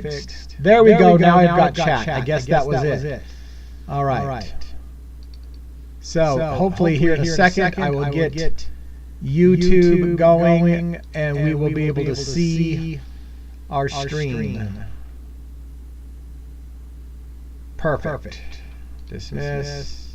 fixed. There we go. Now I've got chat. I guess that was it. All right. So hopefully here in a second I will get YouTube going and we will be able to see our stream. Perfect. Dismiss.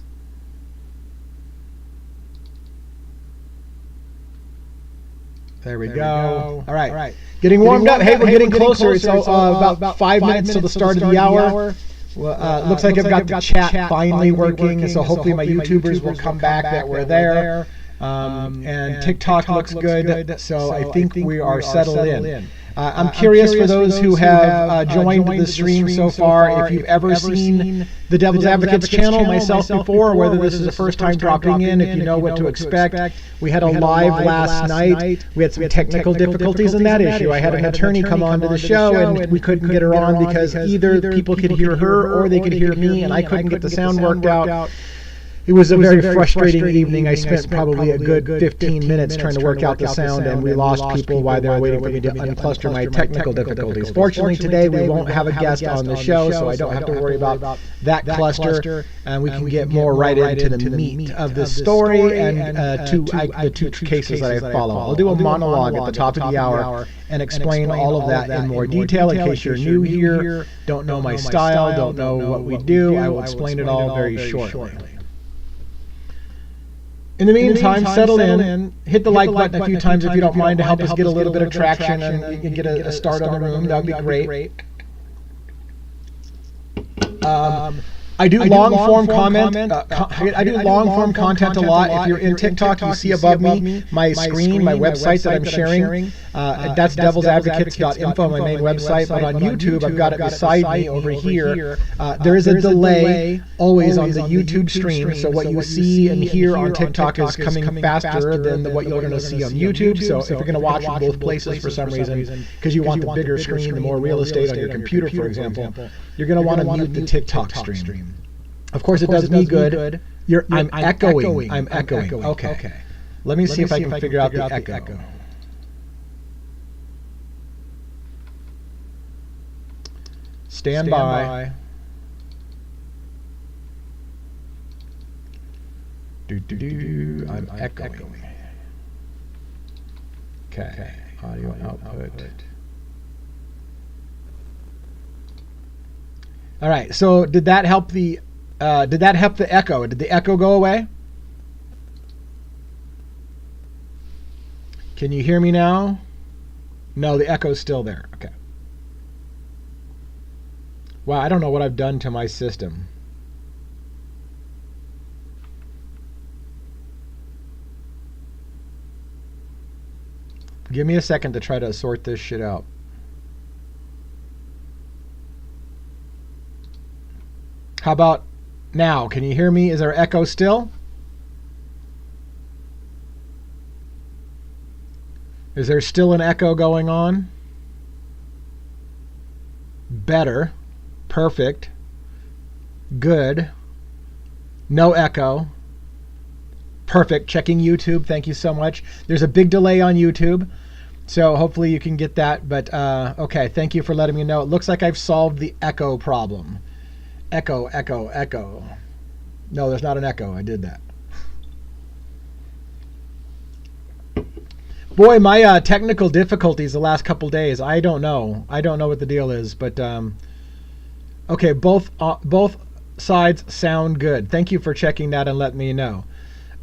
There we go. All right. Getting warmed up. Hey, we're getting closer. It's about 5 minutes to the start of the hour. Well, looks like I've got the chat finally working, so hopefully my YouTubers will come back that were there. And TikTok looks good, so I think we are settled in. I'm curious for those who have joined the stream so far, if you've ever seen the Devil's Advocates channel, myself before, or whether this is the first time dropping in, if you know what to expect. We had a live last night. We had some technical difficulties in that issue. I had an attorney come on to the show, and we couldn't get her on because either people could hear her or they could hear me, and I couldn't get the sound worked out. It was a very frustrating evening. I spent probably a good 15 minutes trying to work out the sound, and we lost people while they were waiting for me to uncluster my technical difficulties. Fortunately, today we won't have a guest on the show, so I don't have to worry about that cluster, and we can get more right into the meat of the story and the two cases that I follow. I'll do a monologue at the top of the hour and explain all of that in more detail in case you're new here, don't know my style, don't know what we do. I will explain it all very shortly. In the meantime, settle in, hit the like button a few times if you don't mind to help us get a little bit of traction and you can get a start on the room. That would be great. I do long form comment. I do long form content a lot. If you're in TikTok, you see above me my screen, my website that I'm sharing. That's devilsadvocates.info, my main website. But on YouTube, I've got it beside me over here. There is a delay always on the YouTube stream. So what you see and hear on TikTok is coming faster than what you're going to see on YouTube. So if you're going to watch in both places for some reason, because you want the bigger screen, the more real estate on your computer, for example, you're going to want to mute the TikTok stream. Of course, it does me good. I'm echoing. I'm echoing. Okay. Let me see if I can figure out the echo. Stand by. I'm echoing. Okay. Audio output. All right. So did that help the echo? Did the echo go away? Can you hear me now? No, the echo's still there. Okay. Wow, I don't know what I've done to my system. Give me a second to try to sort this shit out. How about now? Can you hear me? Is there echo still? Is there still an echo going on? Better. Perfect. Good. No echo. Perfect. Checking YouTube. Thank you so much. There's a big delay on YouTube, so hopefully you can get that. But okay, thank you for letting me know. It looks like I've solved the echo problem. Echo. No, there's not an echo. I did that. Boy, my technical difficulties the last couple days. I don't know what the deal is, but okay, both sides sound good. Thank you for checking that and letting me know.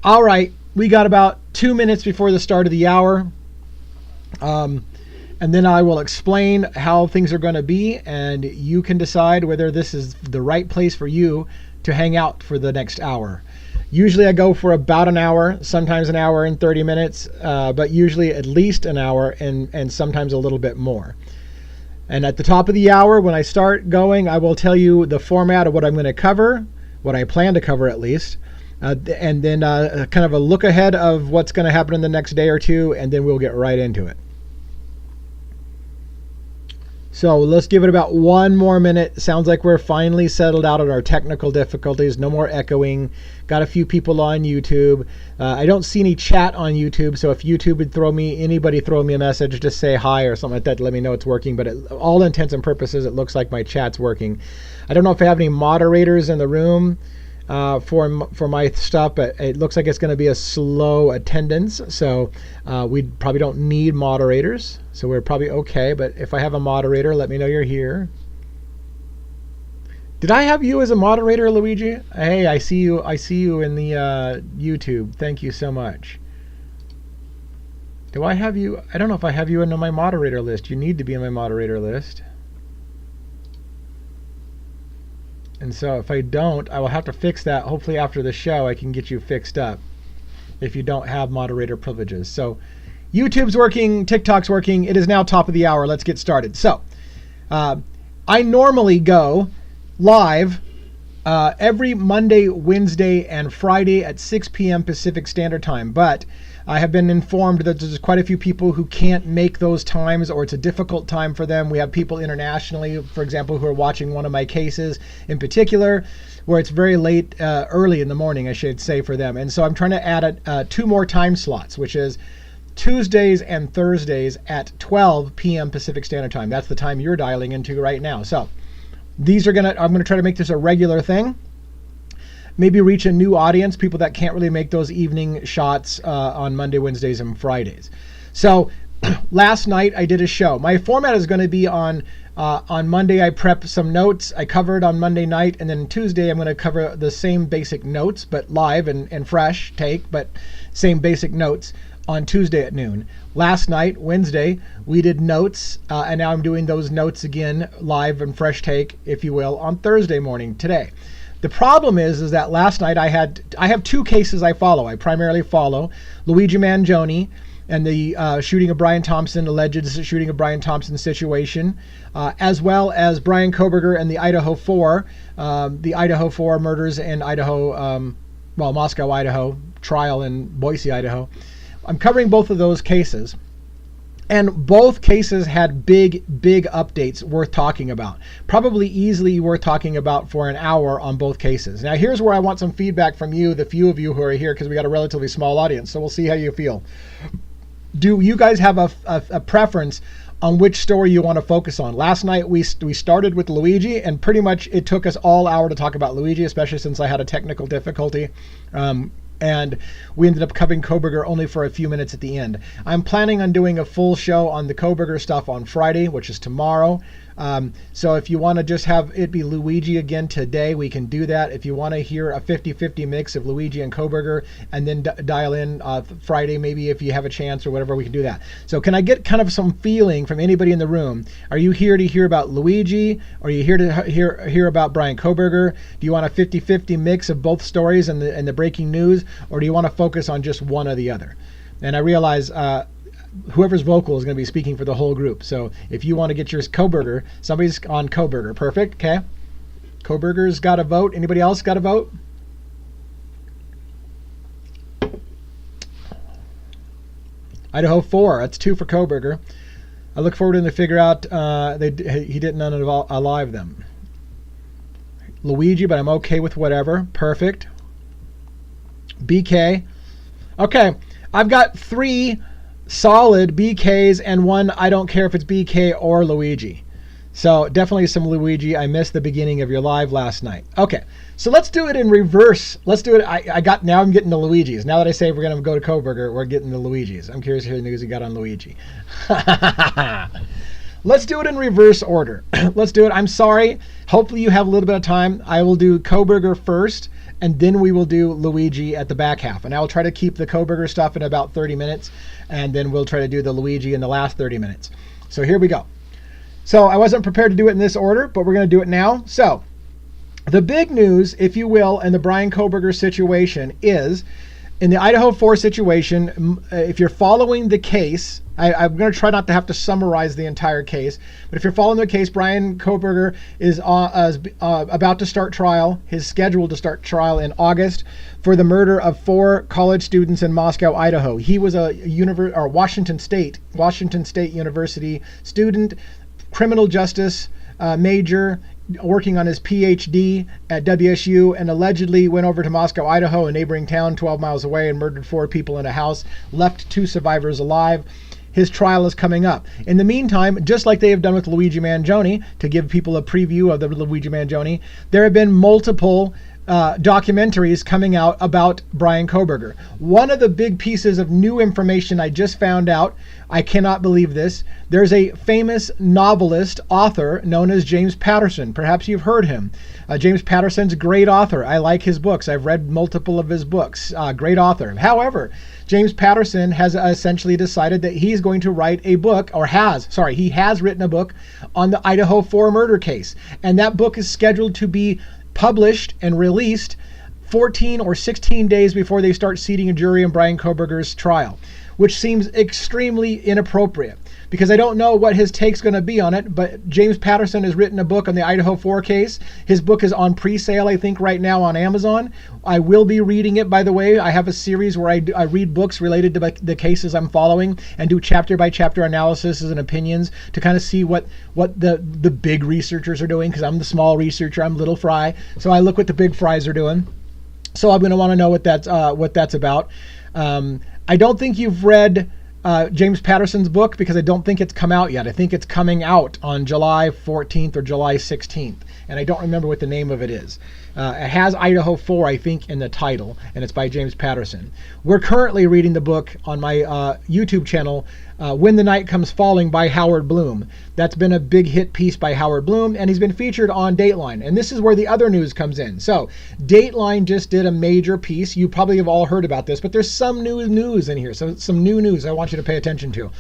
All right, we got about 2 minutes before the start of the hour. And then I will explain how things are going to be, and you can decide whether this is the right place for you to hang out for the next hour. Usually I go for about an hour, sometimes an hour and 30 minutes, but usually at least an hour and sometimes a little bit more. And at the top of the hour, when I start going, I will tell you the format of what I'm going to cover, what I plan to cover at least, and then kind of a look ahead of what's going to happen in the next day or two, and then we'll get right into it. So let's give it about 1 more minute. Sounds like we're finally settled out on our technical difficulties. No more echoing. Got a few people on YouTube. I don't see any chat on YouTube, so if YouTube would anybody throw me a message, just say hi or something like that to let me know it's working. But all intents and purposes, it looks like my chat's working. I don't know if I have any moderators in the room for my stuff, but it looks like it's going to be a slow attendance, so we probably don't need moderators, so we're probably okay. But if I have a moderator, let me know you're here. Did I have you as a moderator, Luigi? Hey, I see you in the YouTube. Thank you so much. Do I have you? I don't know if I have you in my moderator list. You need to be in my moderator list. And so if I don't, I will have to fix that. Hopefully after the show, I can get you fixed up if you don't have moderator privileges. So YouTube's working, TikTok's working. It is now top of the hour. Let's get started. So I normally go live every Monday, Wednesday, and Friday at 6 p.m. Pacific Standard Time. But I have been informed that there's quite a few people who can't make those times, or it's a difficult time for them. We have people internationally, for example, who are watching one of my cases in particular, where it's very late, early in the morning, I should say, for them. And so I'm trying to add 2 more time slots, which is Tuesdays and Thursdays at 12 p.m. Pacific Standard Time. That's the time you're dialing into right now. So I'm gonna try to make this a regular thing. Maybe reach a new audience, people that can't really make those evening shots on Monday, Wednesdays, and Fridays. So last night I did a show. My format is going to be on Monday. I prep some notes. I covered on Monday night, and then Tuesday I'm going to cover the same basic notes, but live and fresh take, but same basic notes on Tuesday at noon. Last night, Wednesday, we did notes, and now I'm doing those notes again, live and fresh take, if you will, on Thursday morning today. The problem is that last night I have 2 cases I follow. I primarily follow Luigi Mangione and the shooting of Brian Thompson, alleged shooting of Brian Thompson situation, as well as Brian Koberger and the Idaho 4 murders in Idaho, Moscow, Idaho, trial in Boise, Idaho. I'm covering both of those cases. And both cases had big updates worth talking about. Probably easily worth talking about for an hour on both cases. Now here's where I want some feedback from you, the few of you who are here, because we got a relatively small audience. So we'll see how you feel. Do you guys have a preference on which story you want to focus on? Last night we started with Luigi, and pretty much it took us all hour to talk about Luigi, especially since I had a technical difficulty. And we ended up covering Koberger only for a few minutes at the end. I'm planning on doing a full show on the Koberger stuff on Friday, which is tomorrow. So if you want to just have it be Luigi again today, we can do that. If you want to hear a 50-50 mix of Luigi and Koberger, and then dial in Friday, maybe if you have a chance or whatever, we can do that. So can I get kind of some feeling from anybody in the room? Are you here to hear about Luigi? Or are you here to hear about Brian Koberger? Do you want a 50-50 mix of both stories and the breaking news? Or do you want to focus on just one or the other? And I realize whoever's vocal is going to be speaking for the whole group. So if you want to get yours Koberger, somebody's on Koberger. Perfect. Okay. Koberger's got a vote. Anybody else got a vote? Idaho 4. That's 2 for Koberger. I look forward to figure out he didn't unalive them. Luigi, but I'm okay with whatever. Perfect. BK. Okay. I've got 3 solid BKs and 1 I don't care if it's BK or Luigi. So definitely some Luigi. I missed the beginning of your live last night. Okay, so let's do it in reverse. Let's do it. Now I'm getting the Luigis. Now that I say we're going to go to Koberger, we're getting the Luigis. I'm curious to hear the news you got on Luigi. Let's do it in reverse order. Let's do it. I'm sorry. Hopefully you have a little bit of time. I will do Koberger first, and then we will do Luigi at the back half. And I will try to keep the Koberger stuff in about 30 minutes, and then we'll try to do the Luigi in the last 30 minutes. So here we go. So I wasn't prepared to do it in this order, but we're going to do it now. So the big news, if you will, in the Brian Koberger situation is, in the Idaho 4 situation, if you're following the case, I'm going to try not to have to summarize the entire case, but if you're following the case, Brian Koberger is about to start trial. His scheduled to start trial in August for the murder of 4 college students in Moscow, Idaho. He was a Washington State University student, criminal justice major, working on his PhD at WSU, and allegedly went over to Moscow, Idaho, a neighboring town 12 miles away, and murdered 4 people in a house, left 2 survivors alive. His trial is coming up. In the meantime, just like they have done with Luigi Mangione, to give people a preview of the Luigi Mangione, there have been multiple documentaries coming out about Bryan Kohberger. One of the big pieces of new information I just found out, I cannot believe this, there's a famous novelist, author, known as James Patterson. Perhaps you've heard him. James Patterson's a great author. I like his books. I've read multiple of his books. Great author. However, James Patterson has essentially decided that he's going to write a book, he has written a book on the Idaho 4 murder case. And that book is scheduled to be published and released 14 or 16 days before they start seating a jury in Bryan Kohberger's trial, which seems extremely inappropriate because I don't know what his take's going to be on it, but James Patterson has written a book on the Idaho 4 case. His book is on pre-sale, I think, right now on Amazon. I will be reading it, by the way. I have a series where I read books related to the cases I'm following and do chapter-by-chapter analysis and opinions to kind of see what the big researchers are doing, because I'm the small researcher, I'm little fry. So I look what the big fries are doing. So I'm going to want to know what that's about. I don't think you've read James Patterson's book because I don't think it's come out yet. I think it's coming out on July 14th or July 16th, and I don't remember what the name of it is. It has Idaho 4, I think, in the title, and it's by James Patterson. We're currently reading the book on my YouTube channel, When the Night Comes Falling by Howard Bloom. That's been a big hit piece by Howard Bloom, and he's been featured on Dateline. And this is where the other news comes in. So Dateline just did a major piece. You probably have all heard about this, but there's some new news in here. So some new news I want you to pay attention to.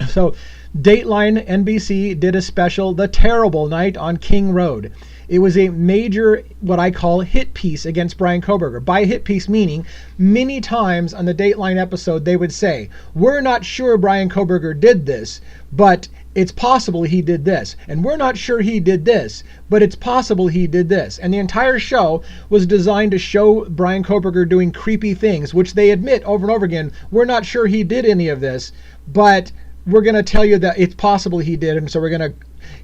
So Dateline NBC did a special, The Terrible Night on King Road. It was a major, what I call, hit piece against Bryan Kohberger. By hit piece meaning, many times on the Dateline episode, they would say, we're not sure Bryan Kohberger did this, but it's possible he did this. And we're not sure he did this, but it's possible he did this. And the entire show was designed to show Bryan Kohberger doing creepy things, which they admit over and over again, we're not sure he did any of this, but we're going to tell you that it's possible he did, and so we're going to,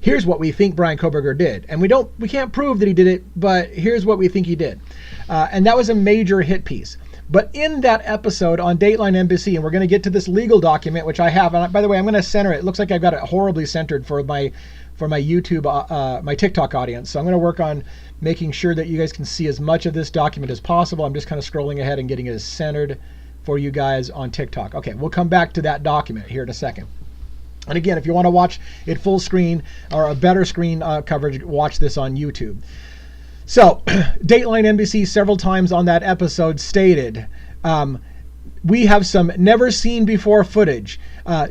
here's what we think Bryan Kohberger did. And we can't prove that he did it, but here's what we think he did. And that was a major hit piece. But in that episode on Dateline NBC, and we're going to get to this legal document, which I have, and by the way, I'm going to center it. It looks like I've got it horribly centered for my YouTube, my TikTok audience. So I'm going to work on making sure that you guys can see as much of this document as possible. I'm just kind of scrolling ahead and getting it as centered for you guys on TikTok. Okay, we'll come back to that document here in a second. And again, if you want to watch it full screen or a better screen coverage, watch this on YouTube. So, Dateline NBC several times on that episode stated, we have some never seen before footage.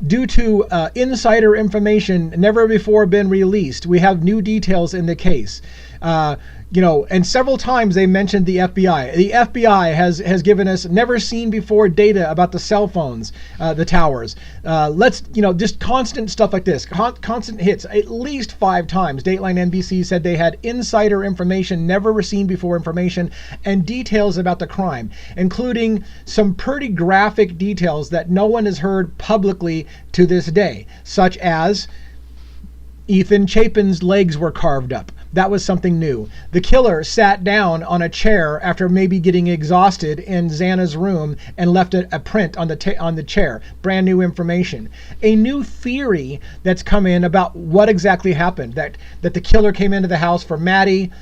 Due to insider information never before been released, we have new details in the case. And several times they mentioned the FBI. The FBI has given us never seen before data about the cell phones, the towers. Just constant stuff like this, constant hits. At least 5 times, Dateline NBC said they had insider information, never seen before information, and details about the crime, including some pretty graphic details that no one has heard publicly to this day, such as Ethan Chapin's legs were carved up. That was something new. The killer sat down on a chair after maybe getting exhausted in Xana's room and left a print on the chair. Brand new information. A new theory that's come in about what exactly happened. That the killer came into the house for Maddie.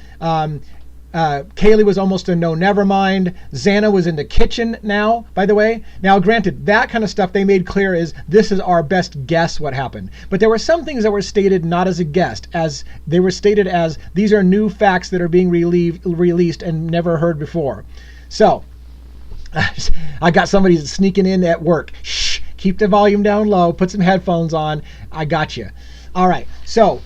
Kaylee was almost a no never mind. Xana was in the kitchen now, by the way. Now, granted, that kind of stuff they made clear is this is our best guess what happened. But there were some things that were stated not as a guess, as they were stated as these are new facts that are being released and never heard before. So, I got somebody sneaking in at work. Shh, keep the volume down low, put some headphones on. I got you. All right, so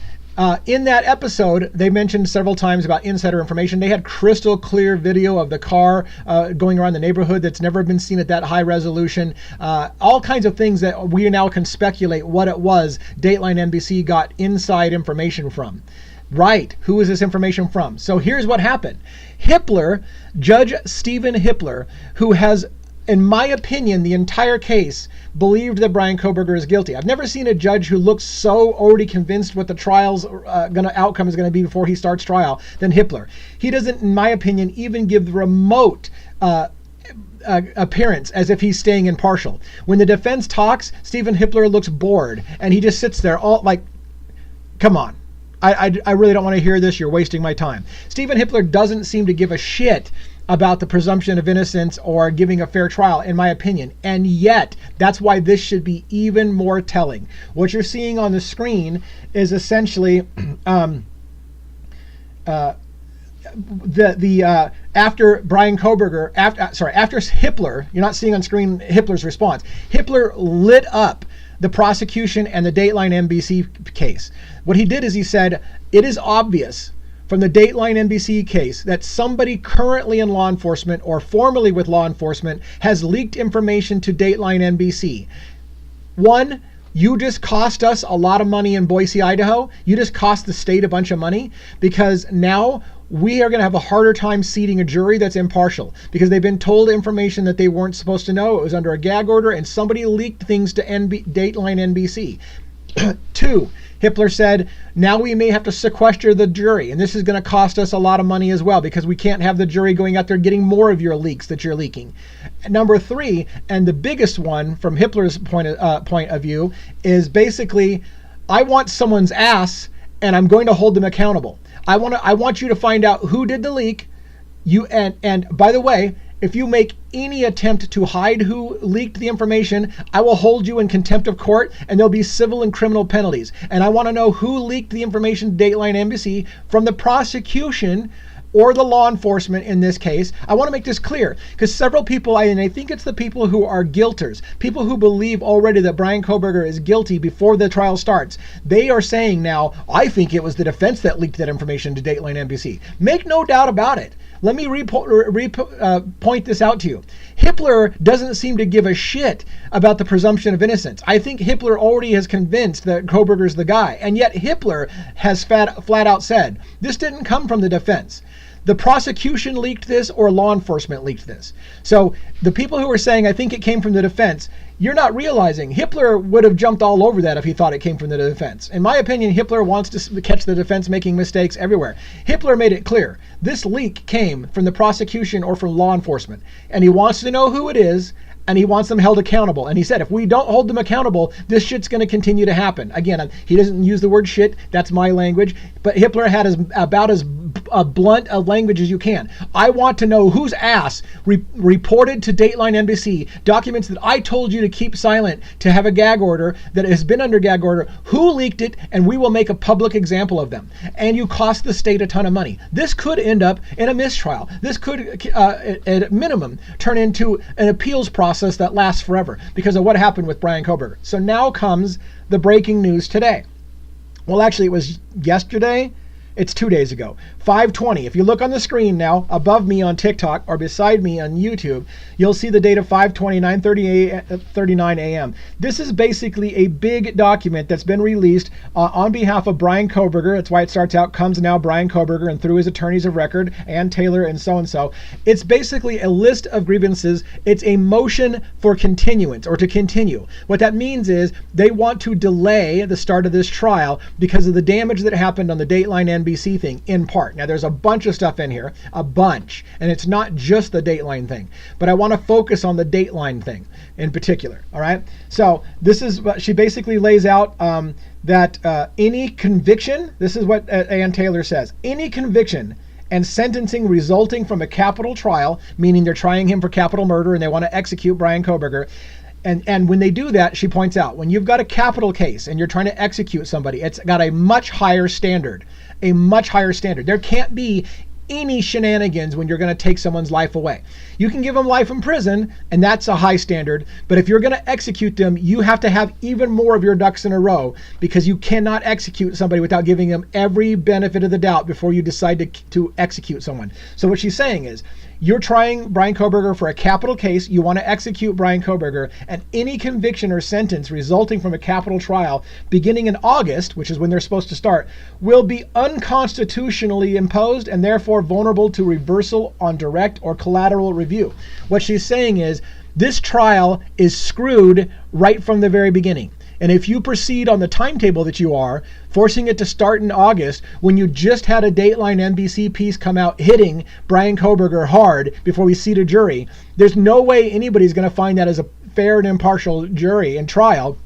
in that episode, they mentioned several times about insider information. They had crystal clear video of the car going around the neighborhood that's never been seen at that high resolution. All kinds of things that we now can speculate what it was Dateline NBC got inside information from. Right, who is this information from? So here's what happened. Hippler, Judge Stephen Hippler, who has in my opinion, the entire case believed that Bryan Kohberger is guilty. I've never seen a judge who looks so already convinced what the trial's outcome is going to be before he starts trial than Hippler. He doesn't, in my opinion, even give the remote appearance as if he's staying impartial. When the defense talks, Stephen Hippler looks bored, and he just sits there all like, come on. I really don't want to hear this. You're wasting my time. Stephen Hippler doesn't seem to give a shit about the presumption of innocence or giving a fair trial, in my opinion. And yet, that's why this should be even more telling. What you're seeing on the screen is essentially after Bryan Kohberger, after Hippler, you're not seeing on screen Hippler's response. Hippler lit up the prosecution and the Dateline NBC case. What he did is he said, it is obvious from the Dateline NBC case that somebody currently in law enforcement or formerly with law enforcement has leaked information to Dateline NBC. One, you just cost us a lot of money in Boise, Idaho. You just cost the state a bunch of money, because now we are going to have a harder time seating a jury that's impartial because they've been told information that they weren't supposed to know. It was under a gag order, and somebody leaked things to Dateline NBC. Two, Hippler said, now we may have to sequester the jury, and this is going to cost us a lot of money as well because we can't have the jury going out there getting more of your leaks that you're leaking. Number three, and the biggest one from Hippler's point of view, is basically, I want someone's ass and I'm going to hold them accountable. I want you to find out who did the leak. And by the way, if you make any attempt to hide who leaked the information, I will hold you in contempt of court, and there'll be civil and criminal penalties. And I want to know who leaked the information to Dateline NBC from the prosecution or the law enforcement in this case. I want to make this clear because several people, and I think it's the people who are guilters, people who believe already that Bryan Kohberger is guilty before the trial starts. They are saying now, I think it was the defense that leaked that information to Dateline NBC. Make no doubt about it. Let me point this out to you. Hitler doesn't seem to give a shit about the presumption of innocence. I think Hitler already has convinced that Kohberger's the guy, and yet Hitler has flat out said, this didn't come from the defense. The prosecution leaked this or law enforcement leaked this. So the people who are saying, I think it came from the defense, you're not realizing Hitler would have jumped all over that if he thought it came from the defense. In my opinion, Hitler wants to catch the defense making mistakes everywhere. Hitler made it clear. This leak came from the prosecution or from law enforcement. And he wants to know who it is, and he wants them held accountable. And he said, if we don't hold them accountable, this shit's going to continue to happen. Again, he doesn't use the word shit. That's my language. But Hitler had about as blunt a language as you can. I want to know whose ass reported to Dateline NBC documents that I told you to keep silent, to have a gag order that has been under gag order, who leaked it, and we will make a public example of them. And you cost the state a ton of money. This could end up in a mistrial. This could, at minimum, turn into an appeals process that lasts forever because of what happened with Bryan Kohberger. So now comes the breaking news today. Well, actually, it was yesterday. It's 2 days ago, 5:20. If you look on the screen now, above me on TikTok or beside me on YouTube, you'll see the date of 5:20, 9:39 a.m. This is basically a big document that's been released on behalf of Bryan Kohberger. That's why it starts out, comes now Bryan Kohberger, and through his attorneys of record, Ann Taylor and so-and-so. It's basically a list of grievances. It's a motion for continuance or to continue. What that means is they want to delay the start of this trial because of the damage that happened on the Dateline NBC thing, in part. Now, there's a bunch of stuff in here, a bunch, and it's not just the Dateline thing, but I want to focus on the Dateline thing in particular. All right. So this is what she basically lays out, that any conviction, this is what Ann Taylor says, any conviction and sentencing resulting from a capital trial, meaning they're trying him for capital murder and they want to execute Bryan Kohberger. And when they do that, she points out, when you've got a capital case and you're trying to execute somebody, it's got a much higher standard, a much higher standard. There can't be any shenanigans when you're going to take someone's life away. You can give them life in prison, and that's a high standard. But if you're going to execute them, you have to have even more of your ducks in a row, because you cannot execute somebody without giving them every benefit of the doubt before you decide to execute someone. So what she's saying is, you're trying Bryan Kohberger for a capital case. You want to execute Bryan Kohberger, and any conviction or sentence resulting from a capital trial beginning in August, which is when they're supposed to start, will be unconstitutionally imposed and therefore vulnerable to reversal on direct or collateral review. What she's saying is, This trial is screwed right from the very beginning. And if you proceed on the timetable that you are, forcing it to start in August, when you just had a Dateline NBC piece come out hitting Bryan Kohberger hard before we seat a jury, there's no way anybody's going to find that as a fair and impartial jury and trial.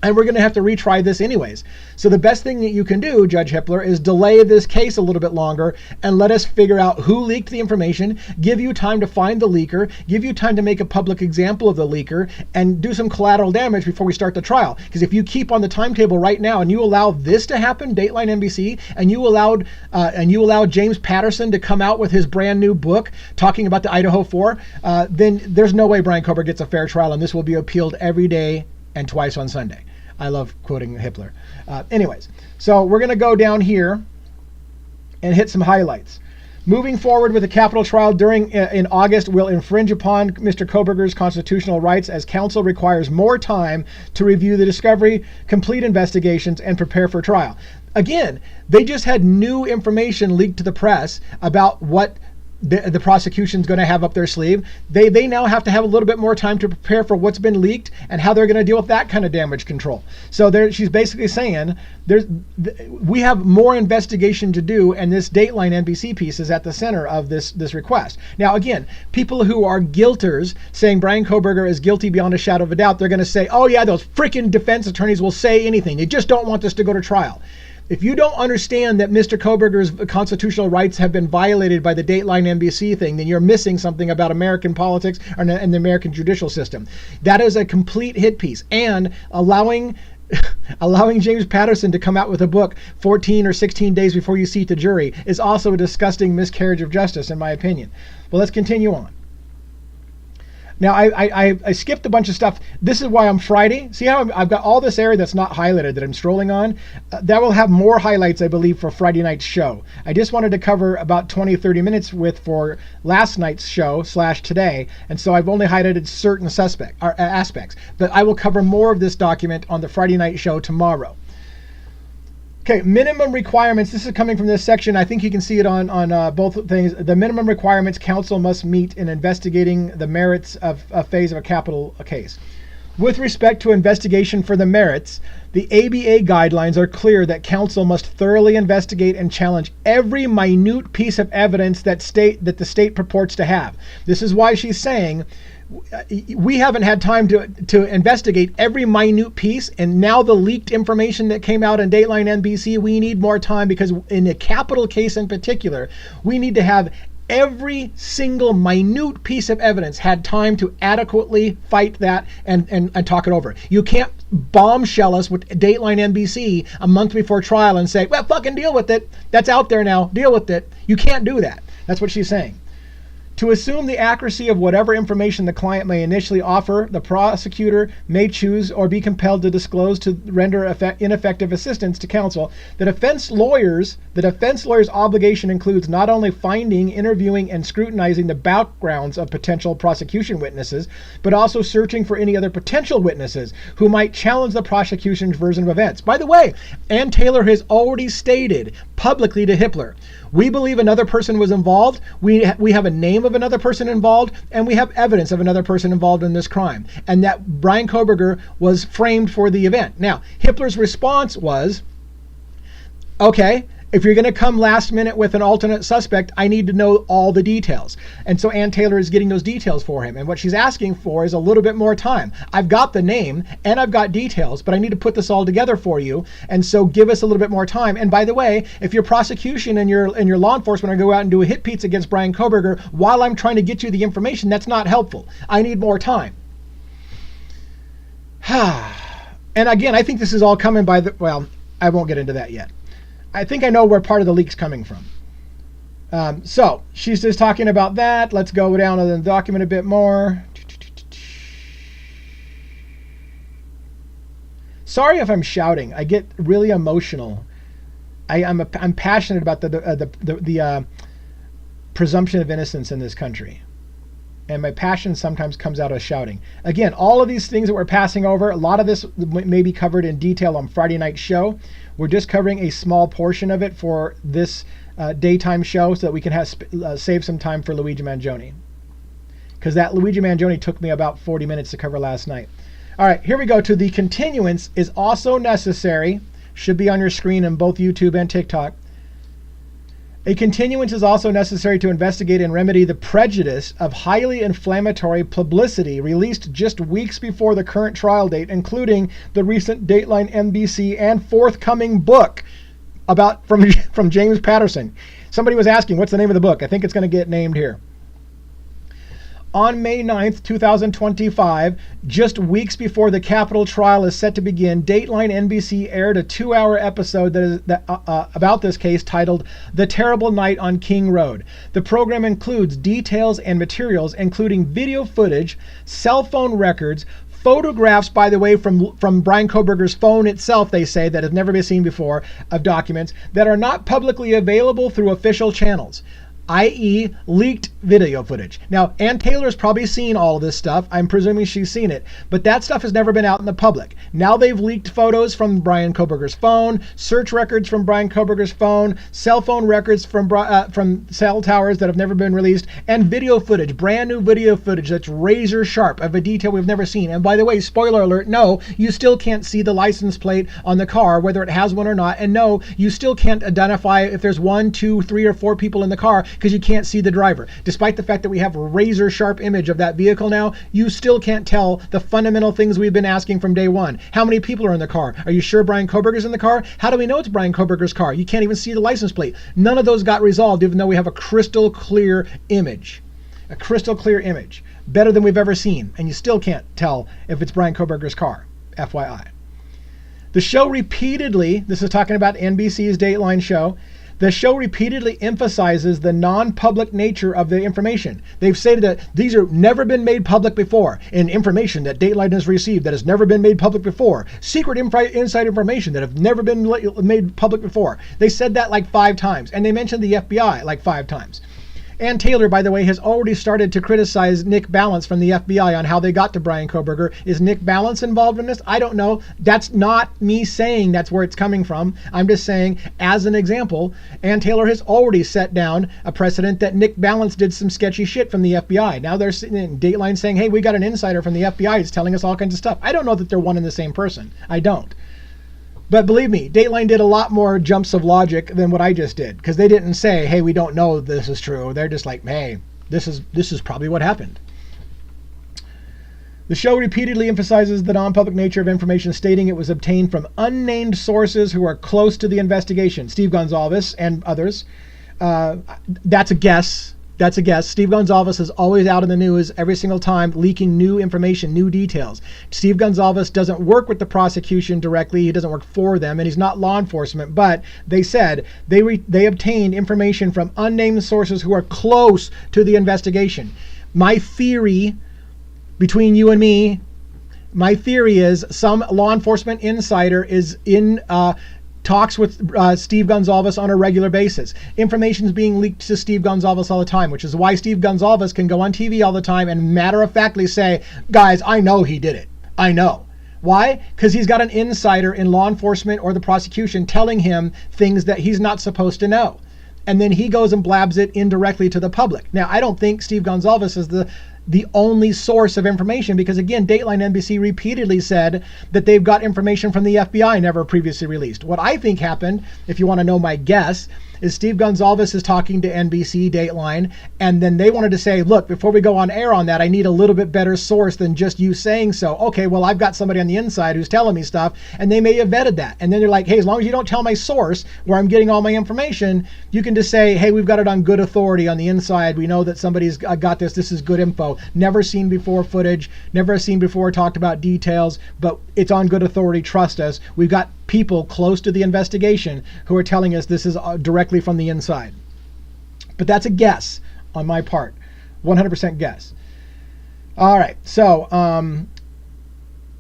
And we're going to have to retry this anyways. So the best thing that you can do, Judge Hippler, is delay this case a little bit longer and let us figure out who leaked the information, give you time to find the leaker, give you time to make a public example of the leaker, and do some collateral damage before we start the trial. Because if you keep on the timetable right now and you allow this to happen, Dateline NBC, and you allow James Patterson to come out with his brand new book talking about the Idaho 4, then there's no way Bryan Kohberger gets a fair trial, and this will be appealed every day and twice on Sunday. I love quoting Hippler. Anyways, so we're going to go down here and hit some highlights. Moving forward with the capital trial in August will infringe upon Mr. Kohberger's constitutional rights, as counsel requires more time to review the discovery, complete investigations, and prepare for trial. Again, they just had new information leaked to the press about what the prosecution's going to have up their sleeve. They now have to have a little bit more time to prepare for what's been leaked and how they're going to deal with that kind of damage control. So she's basically saying we have more investigation to do, and this Dateline NBC piece is at the center of this request. Now, again, people who are guilters saying Bryan Kohberger is guilty beyond a shadow of a doubt, they're going to say, oh yeah, those freaking defense attorneys will say anything. They just don't want this to go to trial. If you don't understand that Mr. Kohberger's constitutional rights have been violated by the Dateline NBC thing, then you're missing something about American politics and the American judicial system. That is a complete hit piece. And allowing James Patterson to come out with a book 14 or 16 days before you seat the jury is also a disgusting miscarriage of justice, in my opinion. Well, let's continue on. Now, I skipped a bunch of stuff. This is why I'm Friday. See how I've got all this area that's not highlighted that I'm strolling on? That will have more highlights, I believe, for Friday night's show. I just wanted to cover about 20, 30 minutes for last night's show / today. And so I've only highlighted certain aspects. But I will cover more of this document on the Friday night show tomorrow. Okay, minimum requirements. This is coming from this section. I think you can see it on both things. The minimum requirements counsel must meet in investigating the merits of a phase of a capital case. With respect to investigation for the merits, the ABA guidelines are clear that counsel must thoroughly investigate and challenge every minute piece of evidence that the state purports to have. This is why she's saying we haven't had time to investigate every minute piece, and now the leaked information that came out in Dateline NBC, we need more time, because in a capital case in particular, we need to have every single minute piece of evidence had time to adequately fight that and talk it over. You can't bombshell us with Dateline NBC a month before trial and say, well, fucking deal with it. That's out there now. Deal with it. You can't do that. That's what she's saying. To assume the accuracy of whatever information the client may initially offer, the prosecutor may choose or be compelled to disclose to render ineffective assistance to counsel. The defense lawyer's obligation includes not only finding, interviewing, and scrutinizing the backgrounds of potential prosecution witnesses, but also searching for any other potential witnesses who might challenge the prosecution's version of events. By the way, Ann Taylor has already stated publicly to Hippler, we believe another person was involved. We have a name of another person involved, and we have evidence of another person involved in this crime, and that Bryan Kohberger was framed for the event. Now, Hippler's response was, okay, if you're going to come last minute with an alternate suspect, I need to know all the details. And so Ann Taylor is getting those details for him. And what she's asking for is a little bit more time. I've got the name and I've got details, but I need to put this all together for you. And so give us a little bit more time. And by the way, if your prosecution and your law enforcement are going to go out and do a hit piece against Bryan Kohberger while I'm trying to get you the information, that's not helpful. I need more time. And again, I think this is all coming by well, I won't get into that yet. I think I know where part of the leak's coming from. So she's just talking about that. Let's go down to the document a bit more. Sorry if I'm shouting. I get really emotional. I'm passionate about the presumption of innocence in this country. And my passion sometimes comes out as shouting. Again, all of these things that we're passing over, a lot of this may be covered in detail on Friday night show. We're just covering a small portion of it for this daytime show so that we can save some time for Luigi Mangione. because that Luigi Mangione took me about 40 minutes to cover last night. All right, here we go to the continuance is also necessary. Should be on your screen in both YouTube and TikTok. A continuance is also necessary to investigate and remedy the prejudice of highly inflammatory publicity released just weeks before the current trial date, including the recent Dateline NBC and forthcoming book from James Patterson. Somebody was asking, what's the name of the book? I think it's going to get named here. On May 9th, 2025, just weeks before the Capitol trial is set to begin, Dateline NBC aired a 2-hour episode about this case titled The Terrible Night on King Road. The program includes details and materials, including video footage, cell phone records, photographs, by the way, from Bryan Kohberger's phone itself, they say, that have never been seen before, of documents that are not publicly available through official channels, i.e. leaked video footage. Now, Ann Taylor's probably seen all of this stuff. I'm presuming she's seen it, but that stuff has never been out in the public. Now they've leaked photos from Bryan Kohberger's phone, search records from Bryan Kohberger's phone, cell phone records from cell towers that have never been released, and video footage, brand new video footage that's razor sharp of a detail we've never seen. And by the way, spoiler alert, no, you still can't see the license plate on the car, whether it has one or not. And no, you still can't identify if there's 1, 2, 3, or 4 people in the car, because you can't see the driver. Despite the fact that we have a razor sharp image of that vehicle now, you still can't tell the fundamental things we've been asking from day one. How many people are in the car? Are you sure Bryan Kohberger's in the car? How do we know it's Bryan Kohberger's car? You can't even see the license plate. None of those got resolved, even though we have a crystal clear image. A crystal clear image. Better than we've ever seen. And you still can't tell if it's Bryan Kohberger's car. FYI. The show repeatedly, this is talking about NBC's Dateline show, the show repeatedly emphasizes the non-public nature of the information. They've stated that these have never been made public before, and information that Dateline has received that has never been made public before, secret inside information that have never been made public before. They said that like 5 times, and they mentioned the FBI like 5 times. Ann Taylor, by the way, has already started to criticize Nick Balance from the FBI on how they got to Bryan Kohberger. Is Nick Balance involved in this? I don't know. That's not me saying that's where it's coming from. I'm just saying, as an example, Ann Taylor has already set down a precedent that Nick Balance did some sketchy shit from the FBI. Now they're sitting in Dateline saying, hey, we got an insider from the FBI who's telling us all kinds of stuff. I don't know that they're one and the same person. I don't. But believe me, Dateline did a lot more jumps of logic than what I just did, because they didn't say, hey, we don't know this is true. They're just like, hey, this is probably what happened. The show repeatedly emphasizes the non-public nature of information, stating it was obtained from unnamed sources who are close to the investigation. Steve Gonsalves and others. That's a guess. That's a guess. Steve Gonsalves is always out in the news every single time, leaking new information, new details. Steve Gonsalves doesn't work with the prosecution directly. He doesn't work for them, and he's not law enforcement. But they said they obtained information from unnamed sources who are close to the investigation. My theory, between you and me, my theory is some law enforcement insider is in talks with Steve Gonsalves on a regular basis. Information is being leaked to Steve Gonsalves all the time, which is why Steve Gonsalves can go on TV all the time and matter-of-factly say, guys, I know he did it. I know. Why? Because he's got an insider in law enforcement or the prosecution telling him things that he's not supposed to know. And then he goes and blabs it indirectly to the public. Now, I don't think Steve Gonsalves is the only source of information, because again, Dateline NBC repeatedly said that they've got information from the FBI never previously released. What I think happened, if you want to know my guess, is Steve Gonsalves is talking to NBC, Dateline, and then they wanted to say, look, before we go on air on that, I need a little bit better source than just you saying so. Okay, well, I've got somebody on the inside who's telling me stuff, and they may have vetted that. And then they're like, hey, as long as you don't tell my source where I'm getting all my information, you can just say, hey, we've got it on good authority on the inside. We know that somebody's got this. This is good info. Never seen before footage, never seen before talked about details, but it's on good authority. Trust us. We've got people close to the investigation who are telling us this is directly from the inside. But that's a guess on my part. 100% guess. All right. So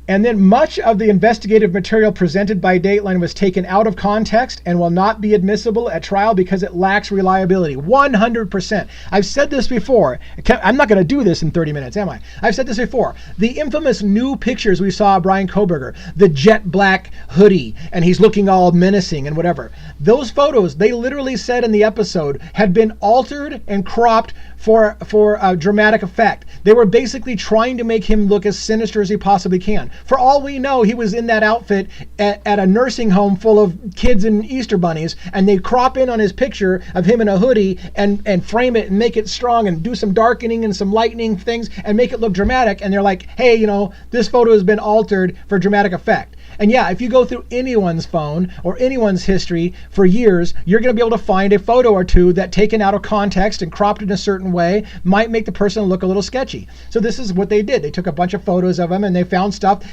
And then much of the investigative material presented by Dateline was taken out of context and will not be admissible at trial because it lacks reliability. 100%. I've said this before. I'm not going to do this in 30 minutes, am I? I've said this before. The infamous new pictures we saw of Brian Kohberger, the jet black hoodie, and he's looking all menacing and whatever. Those photos, they literally said in the episode, had been altered and cropped for a dramatic effect. They were basically trying to make him look as sinister as he possibly can. For all we know, he was in that outfit at a nursing home full of kids and Easter bunnies, and they crop in on his picture of him in a hoodie and frame it and make it strong and do some darkening and some lightening things and make it look dramatic. And they're like, hey, you know, this photo has been altered for dramatic effect. And yeah, if you go through anyone's phone or anyone's history for years, you're going to be able to find a photo or two that, taken out of context and cropped in a certain way, might make the person look a little sketchy. So this is what they did. They took a bunch of photos of him and they found stuff.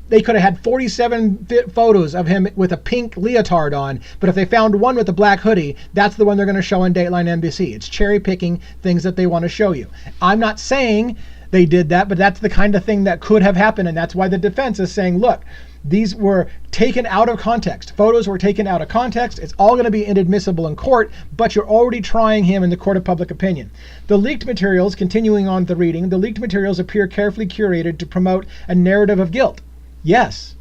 They could have had 47 photos of him with a pink leotard on, but if they found one with a black hoodie, that's the one they're going to show on Dateline NBC. It's cherry picking things that they want to show you. I'm not saying they did that, but that's the kind of thing that could have happened, and that's why the defense is saying, look, these were taken out of context. Photos were taken out of context. It's all going to be inadmissible in court, but you're already trying him in the court of public opinion. The leaked materials, continuing on the reading, the leaked materials appear carefully curated to promote a narrative of guilt. Yes.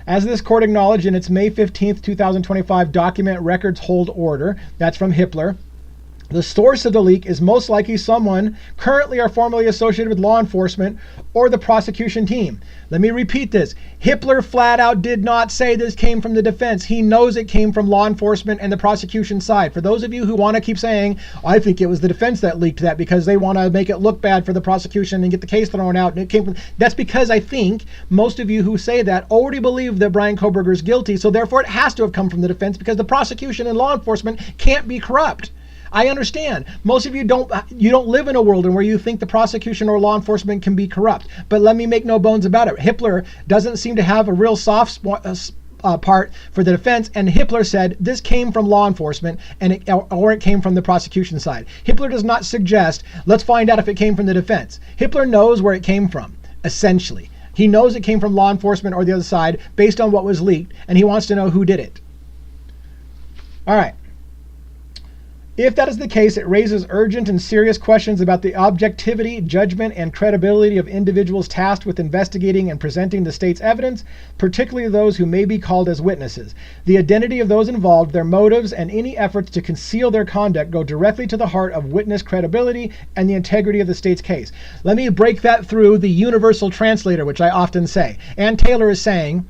As this court acknowledged in its May 15th, 2025 document records hold order, that's from Hippler, the source of the leak is most likely someone currently or formerly associated with law enforcement or the prosecution team. Let me repeat this. Hippler flat out did not say this came from the defense. He knows it came from law enforcement and the prosecution side. For those of you who want to keep saying, I think it was the defense that leaked that because they want to make it look bad for the prosecution and get the case thrown out, and it came from, that's because I think most of you who say that already believe that Brian Kohberger is guilty, so therefore it has to have come from the defense because the prosecution and law enforcement can't be corrupt. I understand. Most of you don't live in a world in where you think the prosecution or law enforcement can be corrupt. But let me make no bones about it. Hippler doesn't seem to have a real soft part for the defense, and Hippler said this came from law enforcement or it came from the prosecution side. Hippler does not suggest, let's find out if it came from the defense. Hippler knows where it came from, essentially. He knows it came from law enforcement or the other side based on what was leaked, and he wants to know who did it. All right. If that is the case, it raises urgent and serious questions about the objectivity, judgment, and credibility of individuals tasked with investigating and presenting the state's evidence, particularly those who may be called as witnesses. The identity of those involved, their motives, and any efforts to conceal their conduct go directly to the heart of witness credibility and the integrity of the state's case. Let me break that through the universal translator, which I often say. Ann Taylor is saying,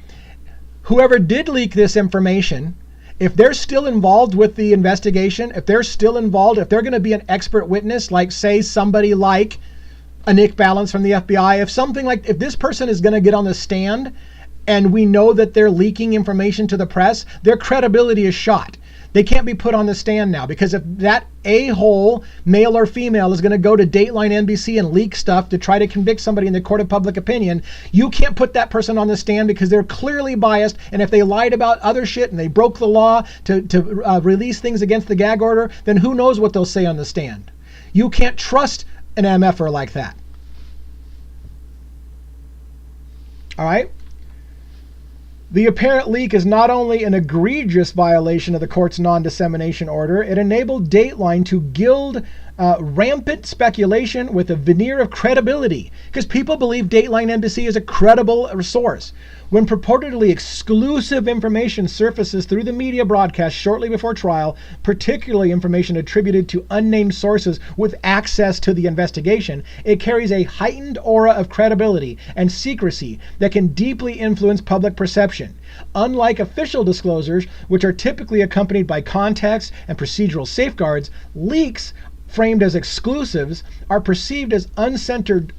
whoever did leak this information, if they're still involved with the investigation, if they're still involved, if they're going to be an expert witness, like say somebody like a Nick Balance from the FBI, if this person is going to get on the stand and we know that they're leaking information to the press, their credibility is shot. They can't be put on the stand now, because if that a-hole, male or female, is going to go to Dateline NBC and leak stuff to try to convict somebody in the court of public opinion, you can't put that person on the stand because they're clearly biased. And if they lied about other shit and they broke the law to release things against the gag order, then who knows what they'll say on the stand. You can't trust an MFer like that. All right? The apparent leak is not only an egregious violation of the court's non-dissemination order, it enabled Dateline to gild rampant speculation with a veneer of credibility, because people believe Dateline NBC is a credible source. When purportedly exclusive information surfaces through the media broadcast shortly before trial, particularly information attributed to unnamed sources with access to the investigation, it carries a heightened aura of credibility and secrecy that can deeply influence public perception. Unlike official disclosures, which are typically accompanied by context and procedural safeguards, leaks framed as exclusives are perceived as uncensored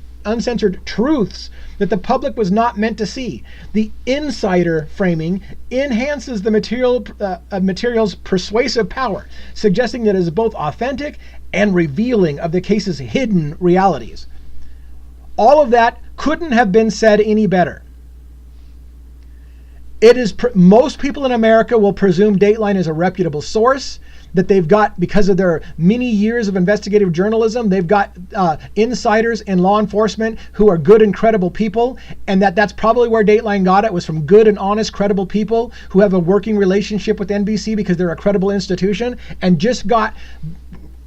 truths that the public was not meant to see. The insider framing enhances the material's persuasive power, suggesting that it is both authentic and revealing of the case's hidden realities. All of that couldn't have been said any better. It is most people in America will presume Dateline is a reputable source. that they've got, because of their many years of investigative journalism, they've got insiders in law enforcement who are good and credible people, and that's probably where Dateline got it, was from good and honest, credible people who have a working relationship with NBC because they're a credible institution, and just got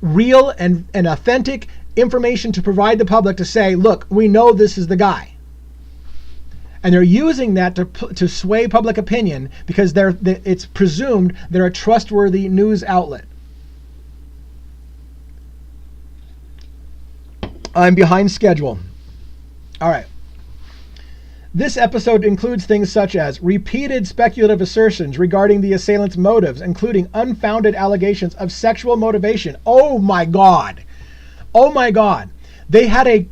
real and authentic information to provide the public to say, look, we know this is the guy. And they're using that to sway public opinion because it's presumed they're a trustworthy news outlet. I'm behind schedule. All right. This episode includes things such as repeated speculative assertions regarding the assailant's motives, including unfounded allegations of sexual motivation. Oh my God. Oh my God. They had a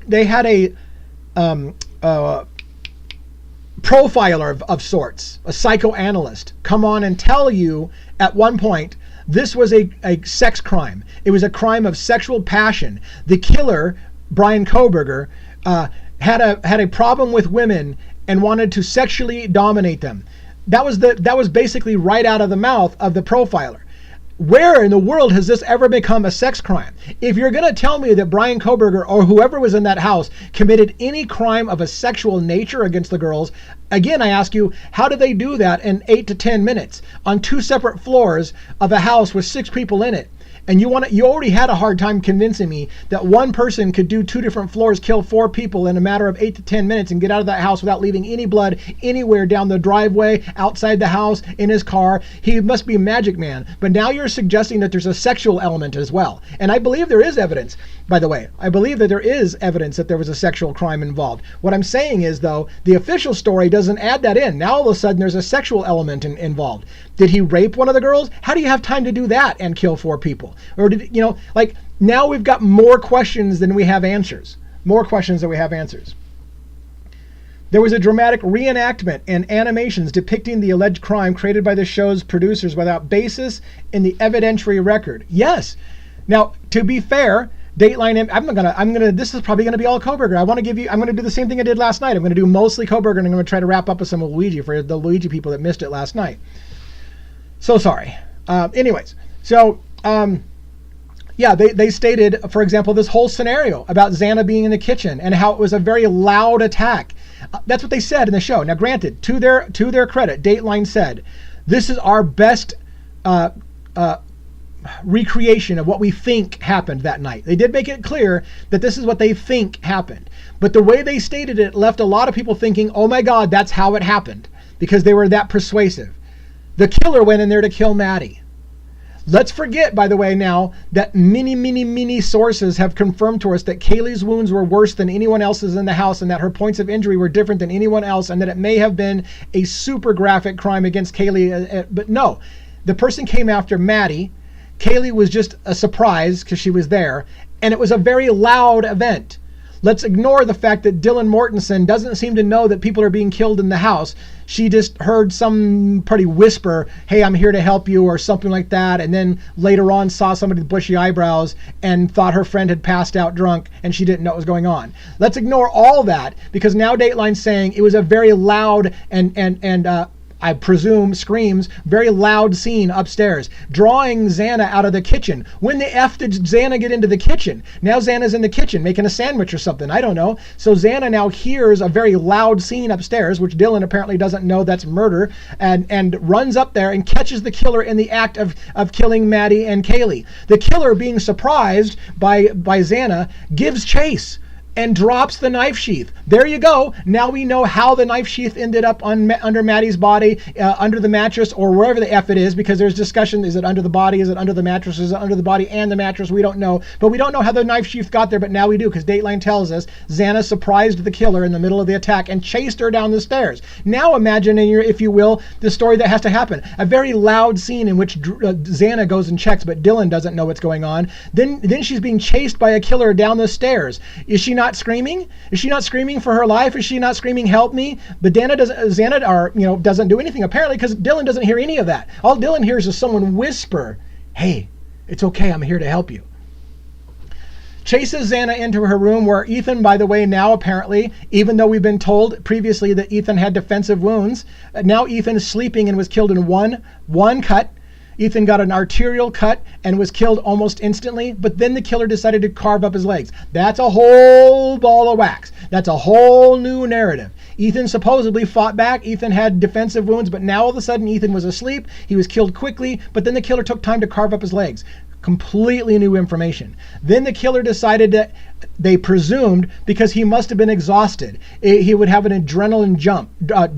profiler of sorts, a psychoanalyst, come on and tell you at one point this was a sex crime. It was a crime of sexual passion. The killer, Bryan Kohberger, had a problem with women and wanted to sexually dominate them. That was basically right out of the mouth of the profiler. Where in the world has this ever become a sex crime? If you're going to tell me that Bryan Kohberger or whoever was in that house committed any crime of a sexual nature against the girls, again, I ask you, how did they do that in 8 to 10 minutes on 2 separate floors of a house with 6 people in it? And you already had a hard time convincing me that one person could do 2 different floors, kill 4 people in a matter of 8 to 10 minutes and get out of that house without leaving any blood anywhere down the driveway, outside the house, in his car. He must be a magic man. But now you're suggesting that there's a sexual element as well. And I believe there is evidence, by the way. I believe that there is evidence that there was a sexual crime involved. What I'm saying is, though, the official story doesn't add that in. Now all of a sudden there's a sexual element involved. Did he rape one of the girls? How do you have time to do that and kill 4 people? Or did, now we've got more questions than we have answers. More questions than we have answers. There was a dramatic reenactment and animations depicting the alleged crime created by the show's producers without basis in the evidentiary record. Yes. Now, to be fair, Dateline, this is probably gonna be all Kohberger. I'm gonna do the same thing I did last night. I'm gonna do mostly Kohberger, and I'm gonna try to wrap up with some of Luigi for the Luigi people that missed it last night. So sorry. Anyways, yeah, they stated, for example, this whole scenario about Xana being in the kitchen and how it was a very loud attack. That's what they said in the show. Now, granted, to their credit, Dateline said, this is our best recreation of what we think happened that night. They did make it clear that this is what they think happened. But the way they stated it left a lot of people thinking, oh my God, that's how it happened, because they were that persuasive. The killer went in there to kill Maddie. Let's forget, by the way, now that many sources have confirmed to us that Kaylee's wounds were worse than anyone else's in the house, and that her points of injury were different than anyone else, and that it may have been a super graphic crime against Kaylee. But no, the person came after Maddie. Kaylee was just a surprise because she was there, and it was a very loud event. Let's ignore the fact that Dylan Mortensen doesn't seem to know that people are being killed in the house. She just heard some pretty whisper, hey, I'm here to help you, or something like that, and then later on saw somebody with bushy eyebrows and thought her friend had passed out drunk and she didn't know what was going on. Let's ignore all that, because now Dateline's saying it was a very loud and I presume screams, very loud scene upstairs, drawing Xana out of the kitchen. When the F did Xana get into the kitchen? Now Xana's in the kitchen making a sandwich or something. I don't know. So Xana now hears a very loud scene upstairs, which Dylan apparently doesn't know that's murder, and runs up there and catches the killer in the act of killing Maddie and Kaylee. The killer, being surprised by Xana, gives chase and drops the knife sheath. There you go. Now we know how the knife sheath ended up under Maddie's body, under the mattress, or wherever the F it is, because there's discussion. Is it under the body? Is it under the mattress? Is it under the body and the mattress? We don't know. But we don't know how the knife sheath got there, but now we do, because Dateline tells us Xana surprised the killer in the middle of the attack and chased her down the stairs. Now imagine, if you will, the story that has to happen. A very loud scene in which Xana goes and checks, but Dylan doesn't know what's going on. Then she's being chased by a killer down the stairs. Is she not screaming? Is she not screaming for her life? Is she not screaming, help me? But Xana doesn't do anything, apparently, because Dylan doesn't hear any of that. All Dylan hears is someone whisper, hey, it's okay, I'm here to help you. Chases Xana into her room, where Ethan, by the way, now apparently, even though we've been told previously that Ethan had defensive wounds, now Ethan is sleeping and was killed in one cut. Ethan got an arterial cut and was killed almost instantly, but then the killer decided to carve up his legs. That's a whole ball of wax. That's a whole new narrative. Ethan supposedly fought back. Ethan had defensive wounds, but now all of a sudden Ethan was asleep. He was killed quickly, but then the killer took time to carve up his legs. Completely new information. Then the killer decided that they presumed because he must have been exhausted, he would have an adrenaline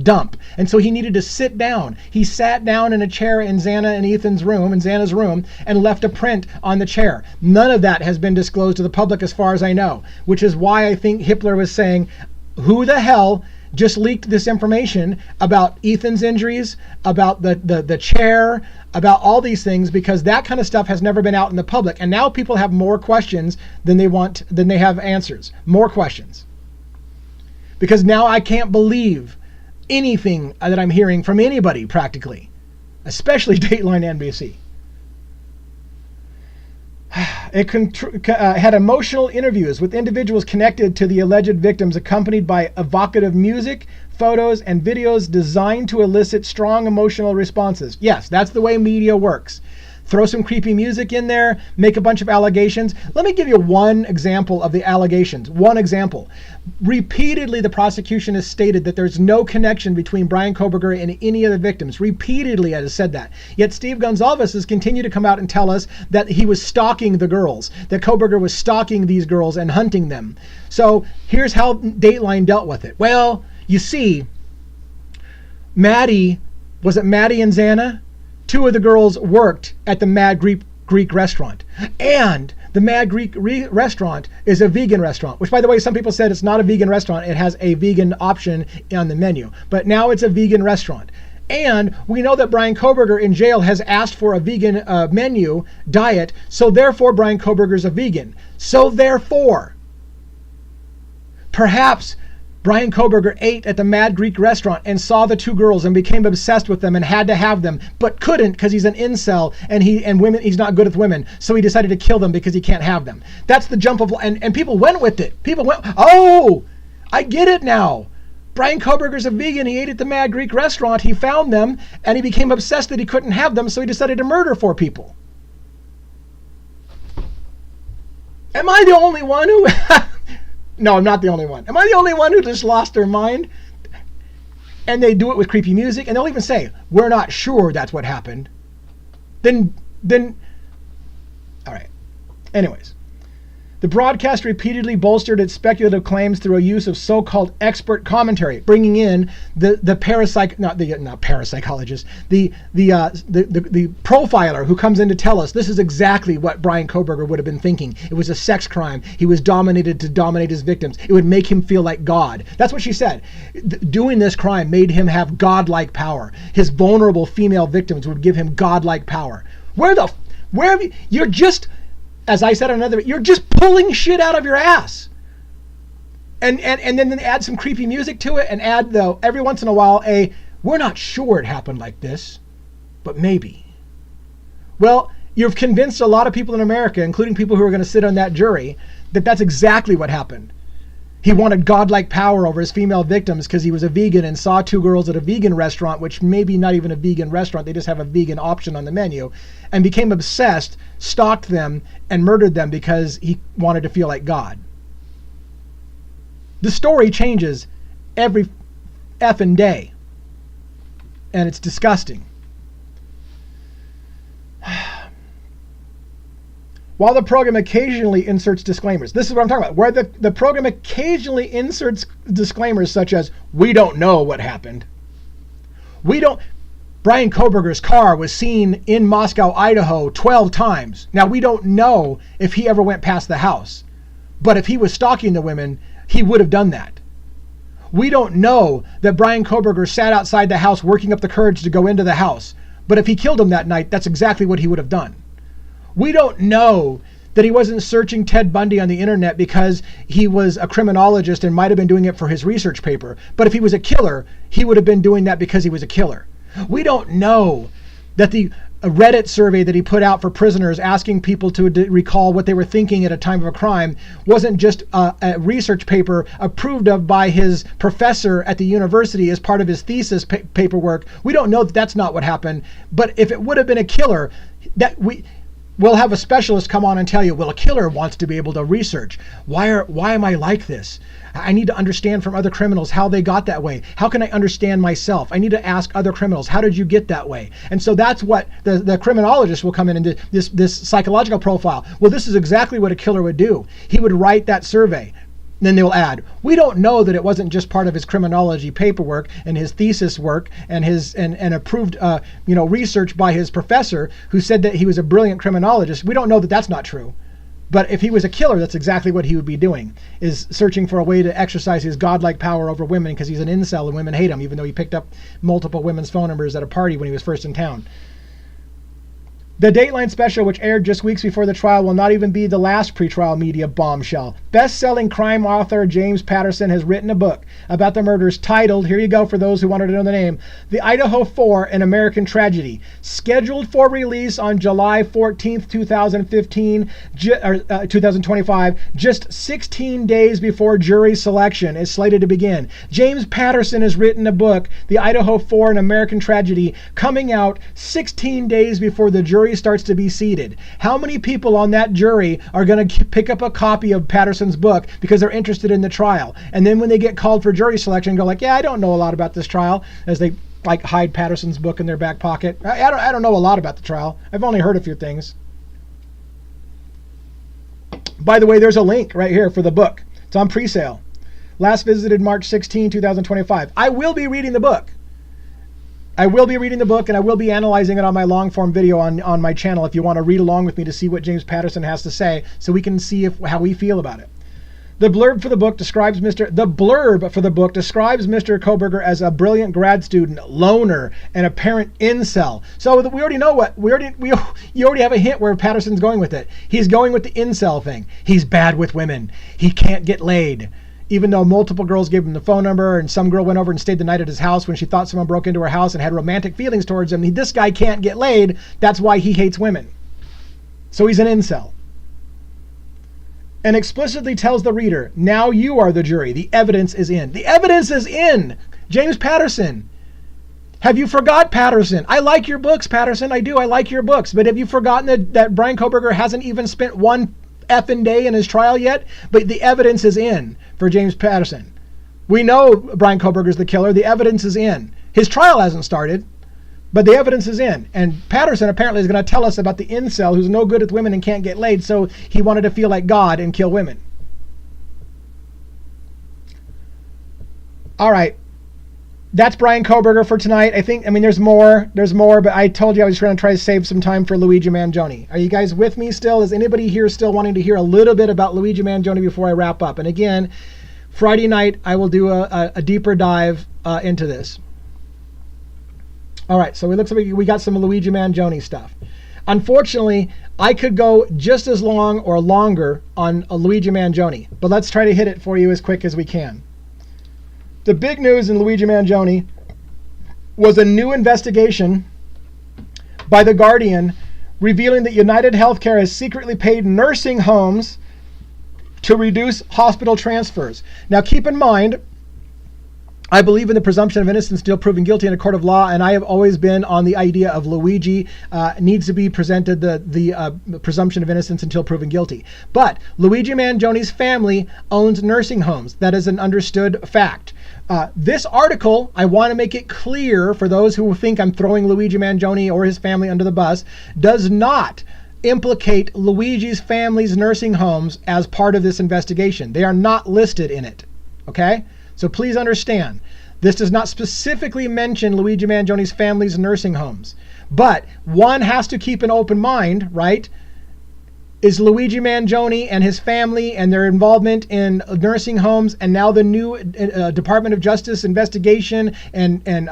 dump, and so he needed to sit down. He sat down in a chair in Xana and Ethan's room, in Xana's room, and left a print on the chair. None of that has been disclosed to the public as far as I know, which is why I think Hitler was saying, who the hell just leaked this information about Ethan's injuries, about the chair, about all these things, because that kind of stuff has never been out in the public. And now people have more questions than they have answers. More questions. Because now I can't believe anything that I'm hearing from anybody practically, especially Dateline NBC. It had emotional interviews with individuals connected to the alleged victims, accompanied by evocative music, photos, and videos designed to elicit strong emotional responses. Yes, that's the way media works. Throw some creepy music in there, make a bunch of allegations. Let me give you one example of the allegations. One example. Repeatedly, the prosecution has stated that there's no connection between Bryan Kohberger and any of the victims. Repeatedly, it has said that. Yet Steve Gonsalves has continued to come out and tell us that he was stalking the girls, that Kohberger was stalking these girls and hunting them. So here's how Dateline dealt with it. Well, you see, was it Maddie and Xana? Two of the girls worked at the Mad Greek restaurant. And the Mad Greek restaurant is a vegan restaurant, which, by the way, some people said it's not a vegan restaurant. It has a vegan option on the menu. But now it's a vegan restaurant. And we know that Bryan Kohberger in jail has asked for a vegan menu diet. So therefore, Bryan Kohberger's a vegan. So therefore, perhaps Bryan Kohberger ate at the Mad Greek restaurant and saw the two girls and became obsessed with them and had to have them, but couldn't because he's an incel and he's not good with women. So he decided to kill them because he can't have them. That's the jump of, and people went with it. People went, oh, I get it now. Bryan Kohberger's a vegan. He ate at the Mad Greek restaurant. He found them and he became obsessed that he couldn't have them. So he decided to murder 4 people. Am I the only one who... No, I'm not the only one. Am I the only one who just lost their mind? And they do it with creepy music, and they'll even say, we're not sure that's what happened. Then, all right. Anyways, the broadcast repeatedly bolstered its speculative claims through a use of so-called expert commentary, bringing in the profiler who comes in to tell us this is exactly what Bryan Kohberger would have been thinking. It was a sex crime. He was dominated to dominate his victims. It would make him feel like God. That's what she said. Doing this crime made him have godlike power. His vulnerable female victims would give him godlike power. You're just, as I said on another, you're just pulling shit out of your ass. And then add some creepy music to it and add, though, every once in a while, we're not sure it happened like this, but maybe. Well, you've convinced a lot of people in America, including people who are going to sit on that jury, that that's exactly what happened. He wanted godlike power over his female victims because he was a vegan and saw 2 girls at a vegan restaurant, which maybe not even a vegan restaurant, they just have a vegan option on the menu, and became obsessed, stalked them, and murdered them because he wanted to feel like God. The story changes every effing day, and it's disgusting. While the program occasionally inserts disclaimers, this is what I'm talking about, where the program occasionally inserts disclaimers such as, we don't know what happened. Bryan Kohberger's car was seen in Moscow, Idaho 12 times. Now, we don't know if he ever went past the house, but if he was stalking the women, he would have done that. We don't know that Bryan Kohberger sat outside the house working up the courage to go into the house, but if he killed him that night, that's exactly what he would have done. We don't know that he wasn't searching Ted Bundy on the internet because he was a criminologist and might have been doing it for his research paper. But if he was a killer, he would have been doing that because he was a killer. We don't know that the a Reddit survey that he put out for prisoners asking people to recall what they were thinking at a time of a crime wasn't just a research paper approved of by his professor at the university as part of his thesis paperwork. We don't know that that's not what happened, but if it would have been a killer, we'll have a specialist come on and tell you, well, a killer wants to be able to research. Why am I like this? I need to understand from other criminals how they got that way. How can I understand myself? I need to ask other criminals, how did you get that way? And so that's what the criminologist will come in and do, this psychological profile. Well, this is exactly what a killer would do. He would write that survey. Then they'll add, we don't know that it wasn't just part of his criminology paperwork and his thesis work and his and approved research by his professor who said that he was a brilliant criminologist. We don't know that that's not true. But if he was a killer, that's exactly what he would be doing, is searching for a way to exercise his godlike power over women because he's an incel and women hate him, even though he picked up multiple women's phone numbers at a party when he was first in town. The Dateline special, which aired just weeks before the trial, will not even be the last pretrial media bombshell. Best-selling crime author James Patterson has written a book about the murders titled, here you go for those who wanted to know the name, The Idaho 4, An American Tragedy. Scheduled for release on July 14th, 2025, just 16 days before jury selection is slated to begin. James Patterson has written a book, The Idaho 4, An American Tragedy, coming out 16 days before the jury starts to be seated. How many people on that jury are going to pick up a copy of Patterson's book because they're interested in the trial? And then when they get called for jury selection, go like, yeah, I don't know a lot about this trial, as they like hide Patterson's book in their back pocket. I don't know a lot about the trial. I've only heard a few things. By the way, there's a link right here for the book. It's on pre-sale. Last visited March 16, 2025. I will be reading the book. I will be reading the book and I will be analyzing it on my long form video on my channel if you want to read along with me to see what James Patterson has to say so we can see how we feel about it. The blurb for the book describes Mr. Kohberger as a brilliant grad student, loner, and apparent incel. So we already know you already have a hint where Patterson's going with it. He's going with the incel thing. He's bad with women. He can't get laid. Even though multiple girls gave him the phone number and some girl went over and stayed the night at his house when she thought someone broke into her house and had romantic feelings towards him. This guy can't get laid. That's why he hates women. So he's an incel. And explicitly tells the reader, now you are the jury. The evidence is in. The evidence is in. James Patterson. Have you forgot, Patterson? I like your books, Patterson. I do. I like your books. But have you forgotten that Brian Kohberger hasn't even spent one effing day in his trial yet? But the evidence is in for James Patterson. We know Brian Kohberger's the killer. The evidence is in. His trial hasn't started, but the evidence is in. And Patterson apparently is going to tell us about the incel who's no good with women and can't get laid, so he wanted to feel like God and kill women. All right. That's Brian Kohberger for tonight. I mean, there's more, but I told you I was going to try to save some time for Luigi Mangione. Are you guys with me still? Is anybody here still wanting to hear a little bit about Luigi Mangione before I wrap up? And again, Friday night, I will do a deeper dive into this. All right, so it looks like we got some Luigi Mangione stuff. Unfortunately, I could go just as long or longer on Luigi Mangione, but let's try to hit it for you as quick as we can. The big news in Luigi Mangione was a new investigation by The Guardian revealing that United Healthcare has secretly paid nursing homes to reduce hospital transfers. Now keep in mind, I believe in the presumption of innocence until proven guilty in a court of law, and I have always been on the idea of Luigi needs to be presented the presumption of innocence until proven guilty. But Luigi Mangione's family owns nursing homes. That is an understood fact. This article, I want to make it clear for those who think I'm throwing Luigi Mangione or his family under the bus, does not implicate Luigi's family's nursing homes as part of this investigation. They are not listed in it. Okay? So please understand, this does not specifically mention Luigi Mangione's family's nursing homes. But one has to keep an open mind, right? Is Luigi Mangione and his family and their involvement in nursing homes and now the new Department of Justice investigation and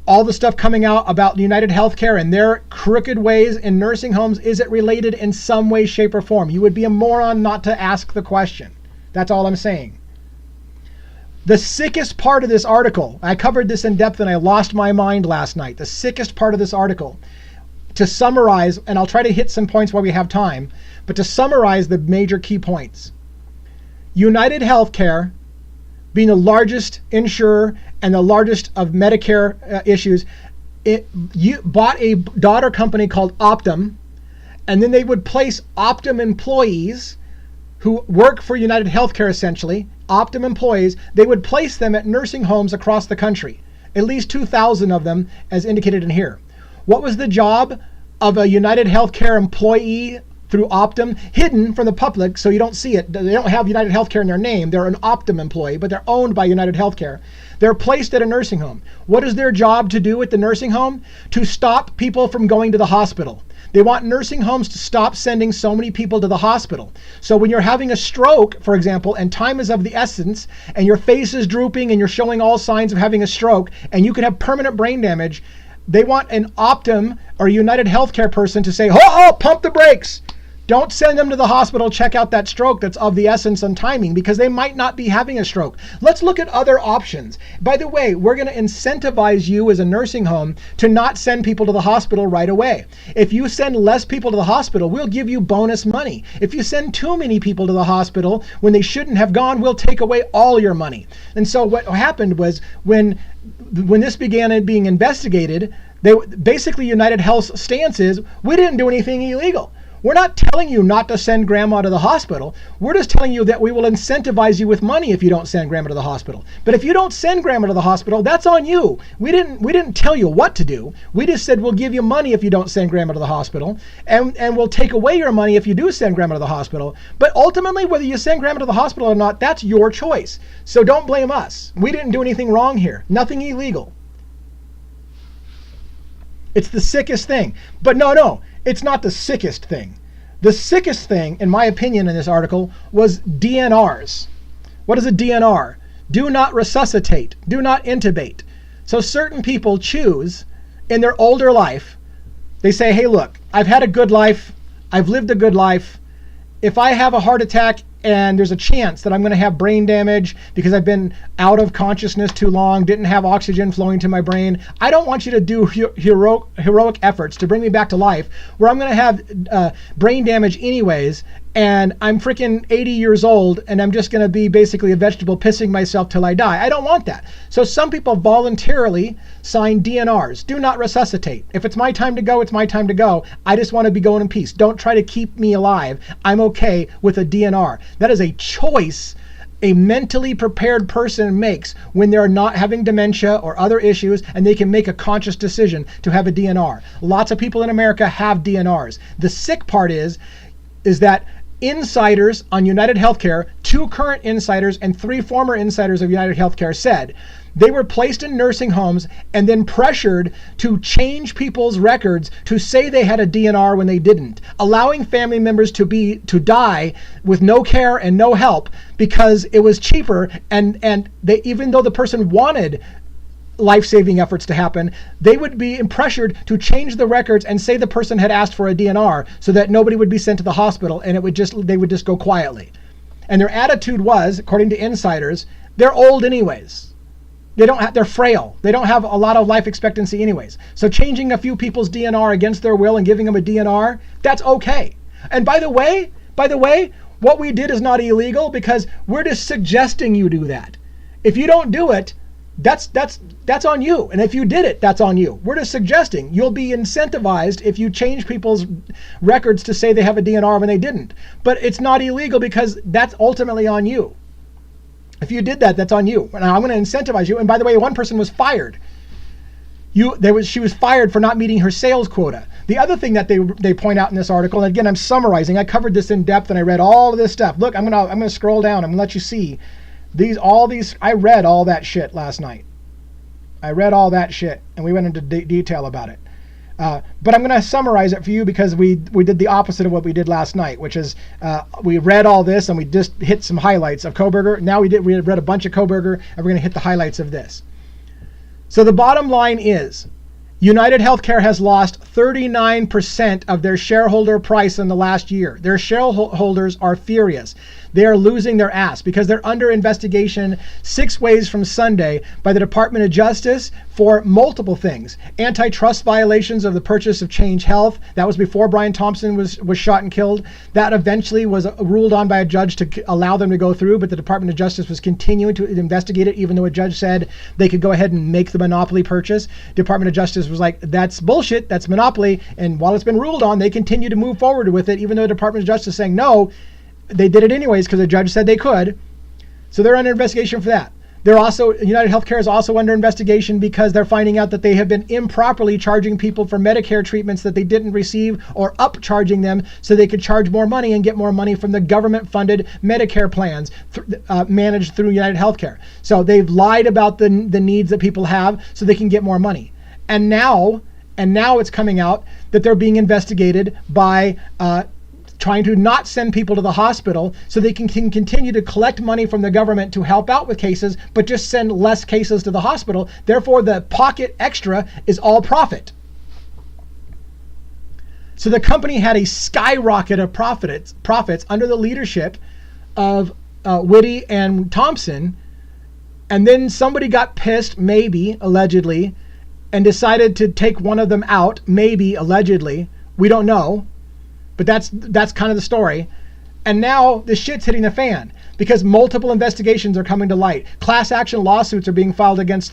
all the stuff coming out about United Healthcare and their crooked ways in nursing homes, is it related in some way, shape, or form? You would be a moron not to ask the question. That's all I'm saying. The sickest part of this article, I covered this in depth and I lost my mind last night. The sickest part of this article to summarize, and I'll try to hit some points while we have time, but to summarize the major key points. United Healthcare, being the largest insurer and the largest of Medicare issues, you bought a daughter company called Optum, and then they would place Optum employees who work for United Healthcare, essentially, Optum employees, they would place them at nursing homes across the country, at least 2,000 of them, as indicated in here. What was the job of a United Healthcare employee through Optum? Hidden from the public so you don't see it. They don't have United Healthcare in their name. They're an Optum employee, but they're owned by United Healthcare. They're placed at a nursing home. What is their job to do at the nursing home? To stop people from going to the hospital. They want nursing homes to stop sending so many people to the hospital. So when you're having a stroke, for example, and time is of the essence, and your face is drooping and you're showing all signs of having a stroke, and you could have permanent brain damage, they want an Optum or United Healthcare person to say, pump the brakes. Don't send them to the hospital, check out that stroke that's of the essence on timing, because they might not be having a stroke. Let's look at other options. By the way, we're going to incentivize you as a nursing home to not send people to the hospital right away. If you send less people to the hospital, we'll give you bonus money. If you send too many people to the hospital when they shouldn't have gone, we'll take away all your money. And so what happened was when this began being investigated, basically United Health's stance is, we didn't do anything illegal. We're not telling you not to send grandma to the hospital. We're just telling you that we will incentivize you with money if you don't send grandma to the hospital. But if you don't send grandma to the hospital, that's on you. We didn't tell you what to do. We just said we'll give you money if you don't send grandma to the hospital, and we'll take away your money if you do send grandma to the hospital. But ultimately, whether you send grandma to the hospital or not, that's your choice. So don't blame us. We didn't do anything wrong here. Nothing illegal. It's the sickest thing. But no, it's not the sickest thing. The sickest thing, in my opinion, in this article was DNRs. What is a DNR? Do not resuscitate. Do not intubate. So certain people choose in their older life, they say, hey, look, I've had a good life. I've lived a good life. If I have a heart attack and there's a chance that I'm going to have brain damage because I've been out of consciousness too long, didn't have oxygen flowing to my brain, I don't want you to do heroic efforts to bring me back to life where I'm going to have brain damage anyways, and I'm freaking 80 years old and I'm just going to be basically a vegetable pissing myself till I die. I don't want that. So some people voluntarily sign DNRs. Do not resuscitate. If it's my time to go, it's my time to go. I just want to be going in peace. Don't try to keep me alive. I'm okay with a DNR. That is a choice a mentally prepared person makes when they're not having dementia or other issues, and they can make a conscious decision to have a DNR. Lots of people in America have DNRs. The sick part is that insiders on United Healthcare, 2 current insiders and 3 former insiders of United Healthcare, said they were placed in nursing homes and then pressured to change people's records to say they had a DNR when they didn't, allowing family members to die with no care and no help because it was cheaper, and they, even though the person wanted life-saving efforts to happen, they would be pressured to change the records and say the person had asked for a DNR so that nobody would be sent to the hospital, and they would just go quietly. And their attitude was, according to insiders, they're old anyways. They're frail. They don't have a lot of life expectancy anyways. So changing a few people's DNR against their will and giving them a DNR, that's okay. And by the way, what we did is not illegal because we're just suggesting you do that. If you don't do it, that's on you. And if you did it, that's on you. We're just suggesting you'll be incentivized if you change people's records to say they have a DNR when they didn't. But it's not illegal because that's ultimately on you. If you did that, that's on you. And I'm going to incentivize you. And by the way, one person was fired. She was fired for not meeting her sales quota. The other thing that they point out in this article, and again, I'm summarizing. I covered this in depth and I read all of this stuff. Look, I'm going to scroll down. I'm going to let you see all these. I read all that shit last night. I read all that shit and we went into detail about it. But I'm going to summarize it for you because we did the opposite of what we did last night, which is we read all this and we just hit some highlights of Koberger. Now we read a bunch of Koberger and we're going to hit the highlights of this. So the bottom line is, United Healthcare has lost 39% of their shareholder price in the last year. Their shareholders are furious. They are losing their ass because they're under investigation 6 ways from Sunday by the Department of Justice for multiple things. Antitrust violations of the purchase of Change Health. That was before Brian Thompson was shot and killed. That eventually was ruled on by a judge to allow them to go through, but the Department of Justice was continuing to investigate it, even though a judge said they could go ahead and make the monopoly purchase. Department of Justice was like, that's bullshit, that's monopoly. And while it's been ruled on, they continue to move forward with it, even though the Department of Justice is saying no. They did it anyways because the judge said they could. So they're under investigation for that. They're also, United Healthcare is also under investigation because they're finding out that they have been improperly charging people for Medicare treatments that they didn't receive, or upcharging them so they could charge more money and get more money from the government-funded Medicare plans managed through United Healthcare. So they've lied about the needs that people have so they can get more money. And now it's coming out that they're being investigated by trying to not send people to the hospital so they can continue to collect money from the government to help out with cases, but just send less cases to the hospital. Therefore, the pocket extra is all profit. So the company had a skyrocket of profits under the leadership of Whitty and Thompson. And then somebody got pissed, maybe, allegedly, and decided to take one of them out, maybe, allegedly. We don't know. But that's kind of the story. And now the shit's hitting the fan because multiple investigations are coming to light. Class action lawsuits are being filed against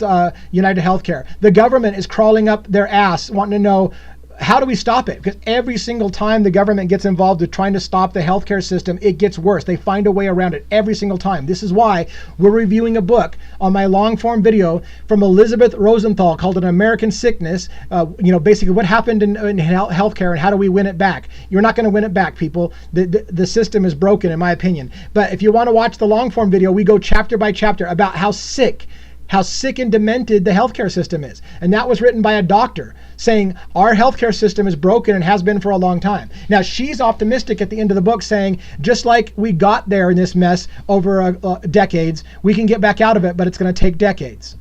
United Healthcare. The government is crawling up their ass wanting to know, how do we stop it? Because every single time the government gets involved with trying to stop the healthcare system, it gets worse. They find a way around it every single time. This is why we're reviewing a book on my long form video from Elizabeth Rosenthal called An American Sickness. Basically what happened in healthcare and how do we win it back? You're not going to win it back, people. The system is broken, in my opinion. But if you want to watch the long form video, we go chapter by chapter about how sick and demented the healthcare system is. And that was written by a doctor saying our healthcare system is broken and has been for a long time. Now, she's optimistic at the end of the book saying, just like we got there in this mess over decades, we can get back out of it, but it's going to take decades.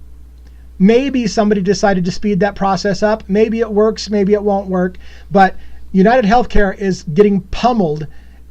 Maybe somebody decided to speed that process up. Maybe it works, maybe it won't work. But United Healthcare is getting pummeled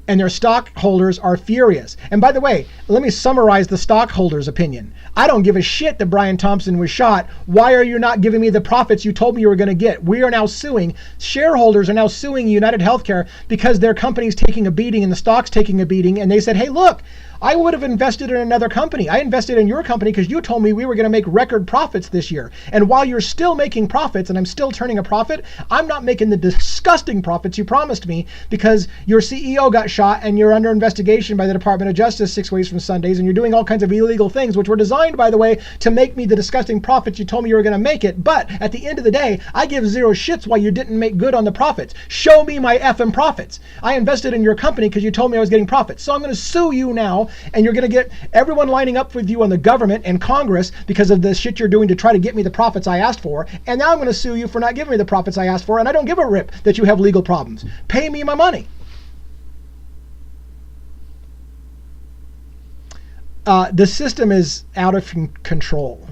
and their stockholders are furious. And by the way, let me summarize the stockholders' opinion. I don't give a shit that Brian Thompson was shot. Why are you not giving me the profits you told me you were going to get? We are now suing. Shareholders are now suing United Healthcare because their company's taking a beating and the stock's taking a beating. And they said, hey, look, I would have invested in another company. I invested in your company because you told me we were going to make record profits this year. And while you're still making profits and I'm still turning a profit, I'm not making the disgusting profits you promised me because your CEO got shot and you're under investigation by the Department of Justice 6 ways from Sundays, and you're doing all kinds of illegal things, which were designed, by the way, to make me the disgusting profits you told me you were going to make it. But at the end of the day, I give zero shits why you didn't make good on the profits. Show me my effing profits. I invested in your company because you told me I was getting profits. So I'm going to sue you now, and you're going to get everyone lining up with you on the government and Congress because of the shit you're doing to try to get me the profits I asked for. And now I'm going to sue you for not giving me the profits I asked for, and I don't give a rip that you have legal problems. Pay me my money. The system is out of control.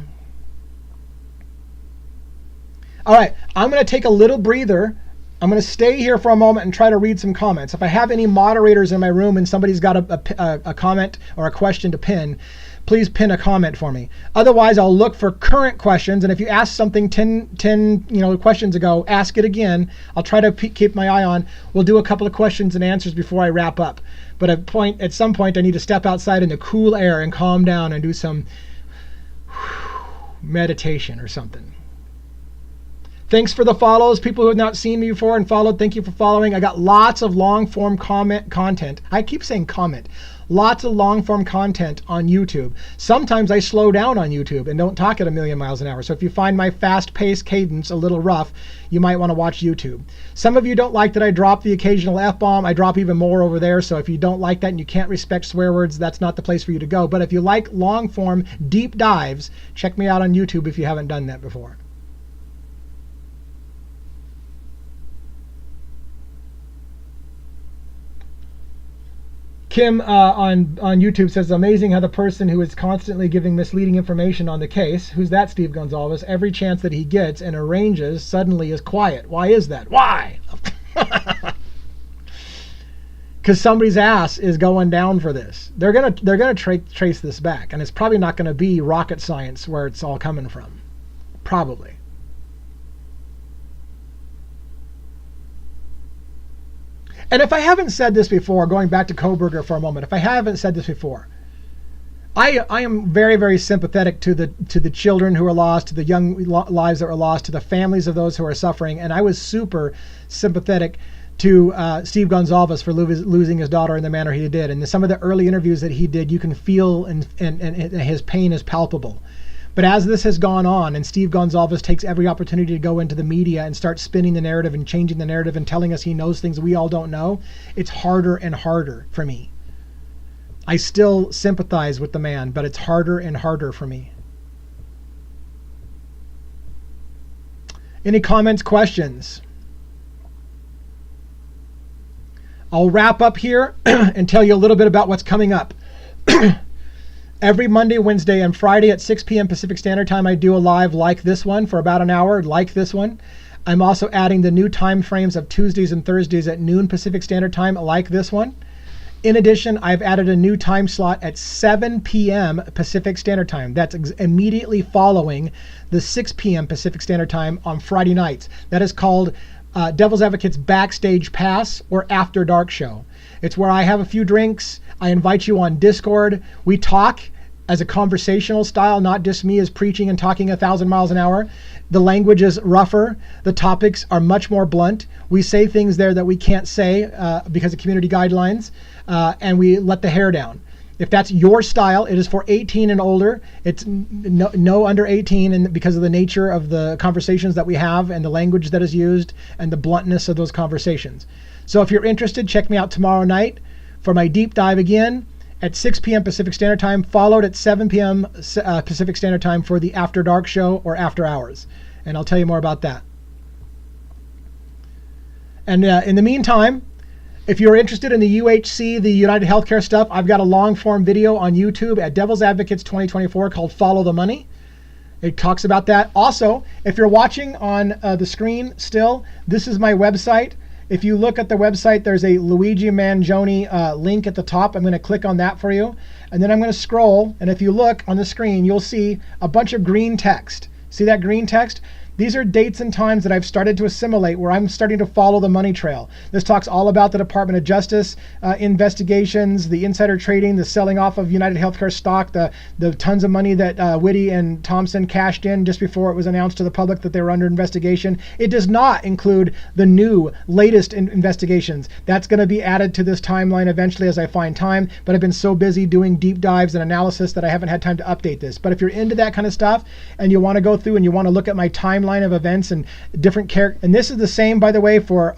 All right, I'm going to take a little breather. I'm going to stay here for a moment and try to read some comments. If I have any moderators in my room and somebody's got a comment or a question to pin, please pin a comment for me. Otherwise, I'll look for current questions. And if you asked something 10 questions ago, ask it again. I'll try to keep my eye on. We'll do a couple of questions and answers before I wrap up. But at some point, I need to step outside in the cool air and calm down and do some meditation or something. Thanks for the follows. People who have not seen me before and followed, thank you for following. I got lots of long-form content. I keep saying comment. Lots of long-form content on YouTube. Sometimes I slow down on YouTube and don't talk at a million miles an hour. So if you find my fast-paced cadence a little rough, you might want to watch YouTube. Some of you don't like that I drop the occasional F-bomb. I drop even more over there. So if you don't like that and you can't respect swear words, that's not the place for you to go. But if you like long-form deep dives, check me out on YouTube if you haven't done that before. Kim on YouTube says, amazing how the person who is constantly giving misleading information on the case, who's that Steve Gonzalez, every chance that he gets and arranges suddenly is quiet. Why is that? Why? Because somebody's ass is going down for this. They're gonna trace this back, and it's probably not going to be rocket science where it's all coming from. Probably. And if I haven't said this before, going back to Kohberger for a moment, if I haven't said this before, I am very, very sympathetic to the children who are lost, to the young lives that were lost, to the families of those who are suffering, and I was super sympathetic to Steve Gonzalez for losing his daughter in the manner he did. And some of the early interviews that he did, you can feel and his pain is palpable. But as this has gone on, and Steve Gonzalez takes every opportunity to go into the media and start spinning the narrative and changing the narrative and telling us he knows things we all don't know, it's harder and harder for me. I still sympathize with the man, but it's harder and harder for me. Any comments, questions? I'll wrap up here and tell you a little bit about what's coming up. Every Monday, Wednesday, and Friday at 6 p.m. Pacific Standard Time, I do a live like this one for about an hour, like this one. I'm also adding the new time frames of Tuesdays and Thursdays at noon Pacific Standard Time, like this one. In addition, I've added a new time slot at 7 p.m. Pacific Standard Time. That's immediately following the 6 p.m. Pacific Standard Time on Friday nights. That is called Devil's Advocate's Backstage Pass or After Dark Show. It's where I have a few drinks. I invite you on Discord. We talk as a conversational style, not just me as preaching and talking 1,000 miles an hour. The language is rougher. The topics are much more blunt. We say things there that we can't say because of community guidelines, and we let the hair down. If that's your style, it is for 18 and older. It's no under 18, and because of the nature of the conversations that we have and the language that is used and the bluntness of those conversations. So if you're interested, check me out tomorrow night for my deep dive again at 6 p.m. Pacific Standard Time, followed at 7 p.m. Pacific Standard Time for the After Dark Show or After Hours. And I'll tell you more about that. And in the meantime, if you're interested in the UHC, the United Healthcare stuff, I've got a long-form video on YouTube at Devil's Advocates 2024 called Follow the Money. It talks about that. Also, if you're watching on the screen still, this is my website. If you look at the website, there's a Luigi Mangione link at the top. I'm going to click on that for you. And then I'm going to scroll. And if you look on the screen, you'll see a bunch of green text. See that green text? These are dates and times that I've started to assimilate where I'm starting to follow the money trail. This talks all about the Department of Justice investigations, the insider trading, the selling off of United Healthcare stock, the tons of money that Whitty and Thompson cashed in just before it was announced to the public that they were under investigation. It does not include the new, latest investigations. That's going to be added to this timeline eventually as I find time, but I've been so busy doing deep dives and analysis that I haven't had time to update this. But if you're into that kind of stuff and you want to go through and you want to look at my timeline of events and different characters, and this is the same, by the way, for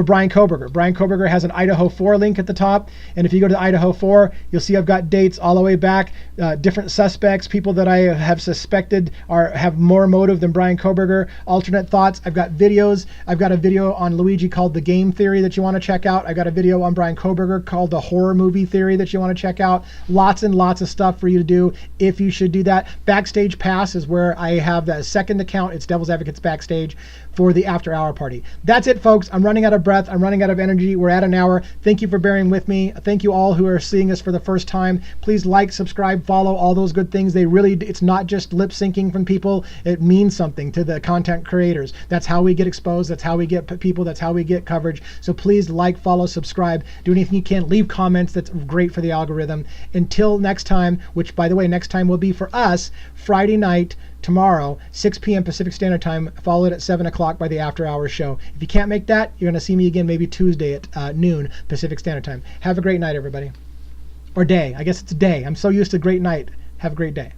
Brian Kohberger. Brian Kohberger has an Idaho 4 link at the top, and if you go to the Idaho 4, you'll see I've got dates all the way back, different suspects, people that I have suspected have more motive than Brian Kohberger, alternate thoughts. I've got videos. I've got a video on Luigi called The Game Theory that you want to check out. I've got a video on Brian Kohberger called The Horror Movie Theory that you want to check out. Lots and lots of stuff for you to do if you should do that. Backstage Pass is where I have that second account. It's Devil's Advocates Backstage for the after hour party. That's it, folks. I'm running out of breath. I'm running out of energy. We're at an hour. Thank you for bearing with me. Thank you all who are seeing us for the first time. Please like, subscribe, follow, all those good things. It's not just lip syncing from people. It means something to the content creators. That's how we get exposed. That's how we get people. That's how we get coverage. So please like, follow, subscribe, do anything you can. Leave comments. That's great for the algorithm. Until next time, which by the way, next time will be for us Friday night, tomorrow, 6 p.m. Pacific Standard Time, followed at 7 o'clock by the After Hours show. If you can't make that, you're going to see me again maybe Tuesday at noon Pacific Standard Time. Have a great night, everybody. Or day. I guess it's day. I'm so used to great night. Have a great day.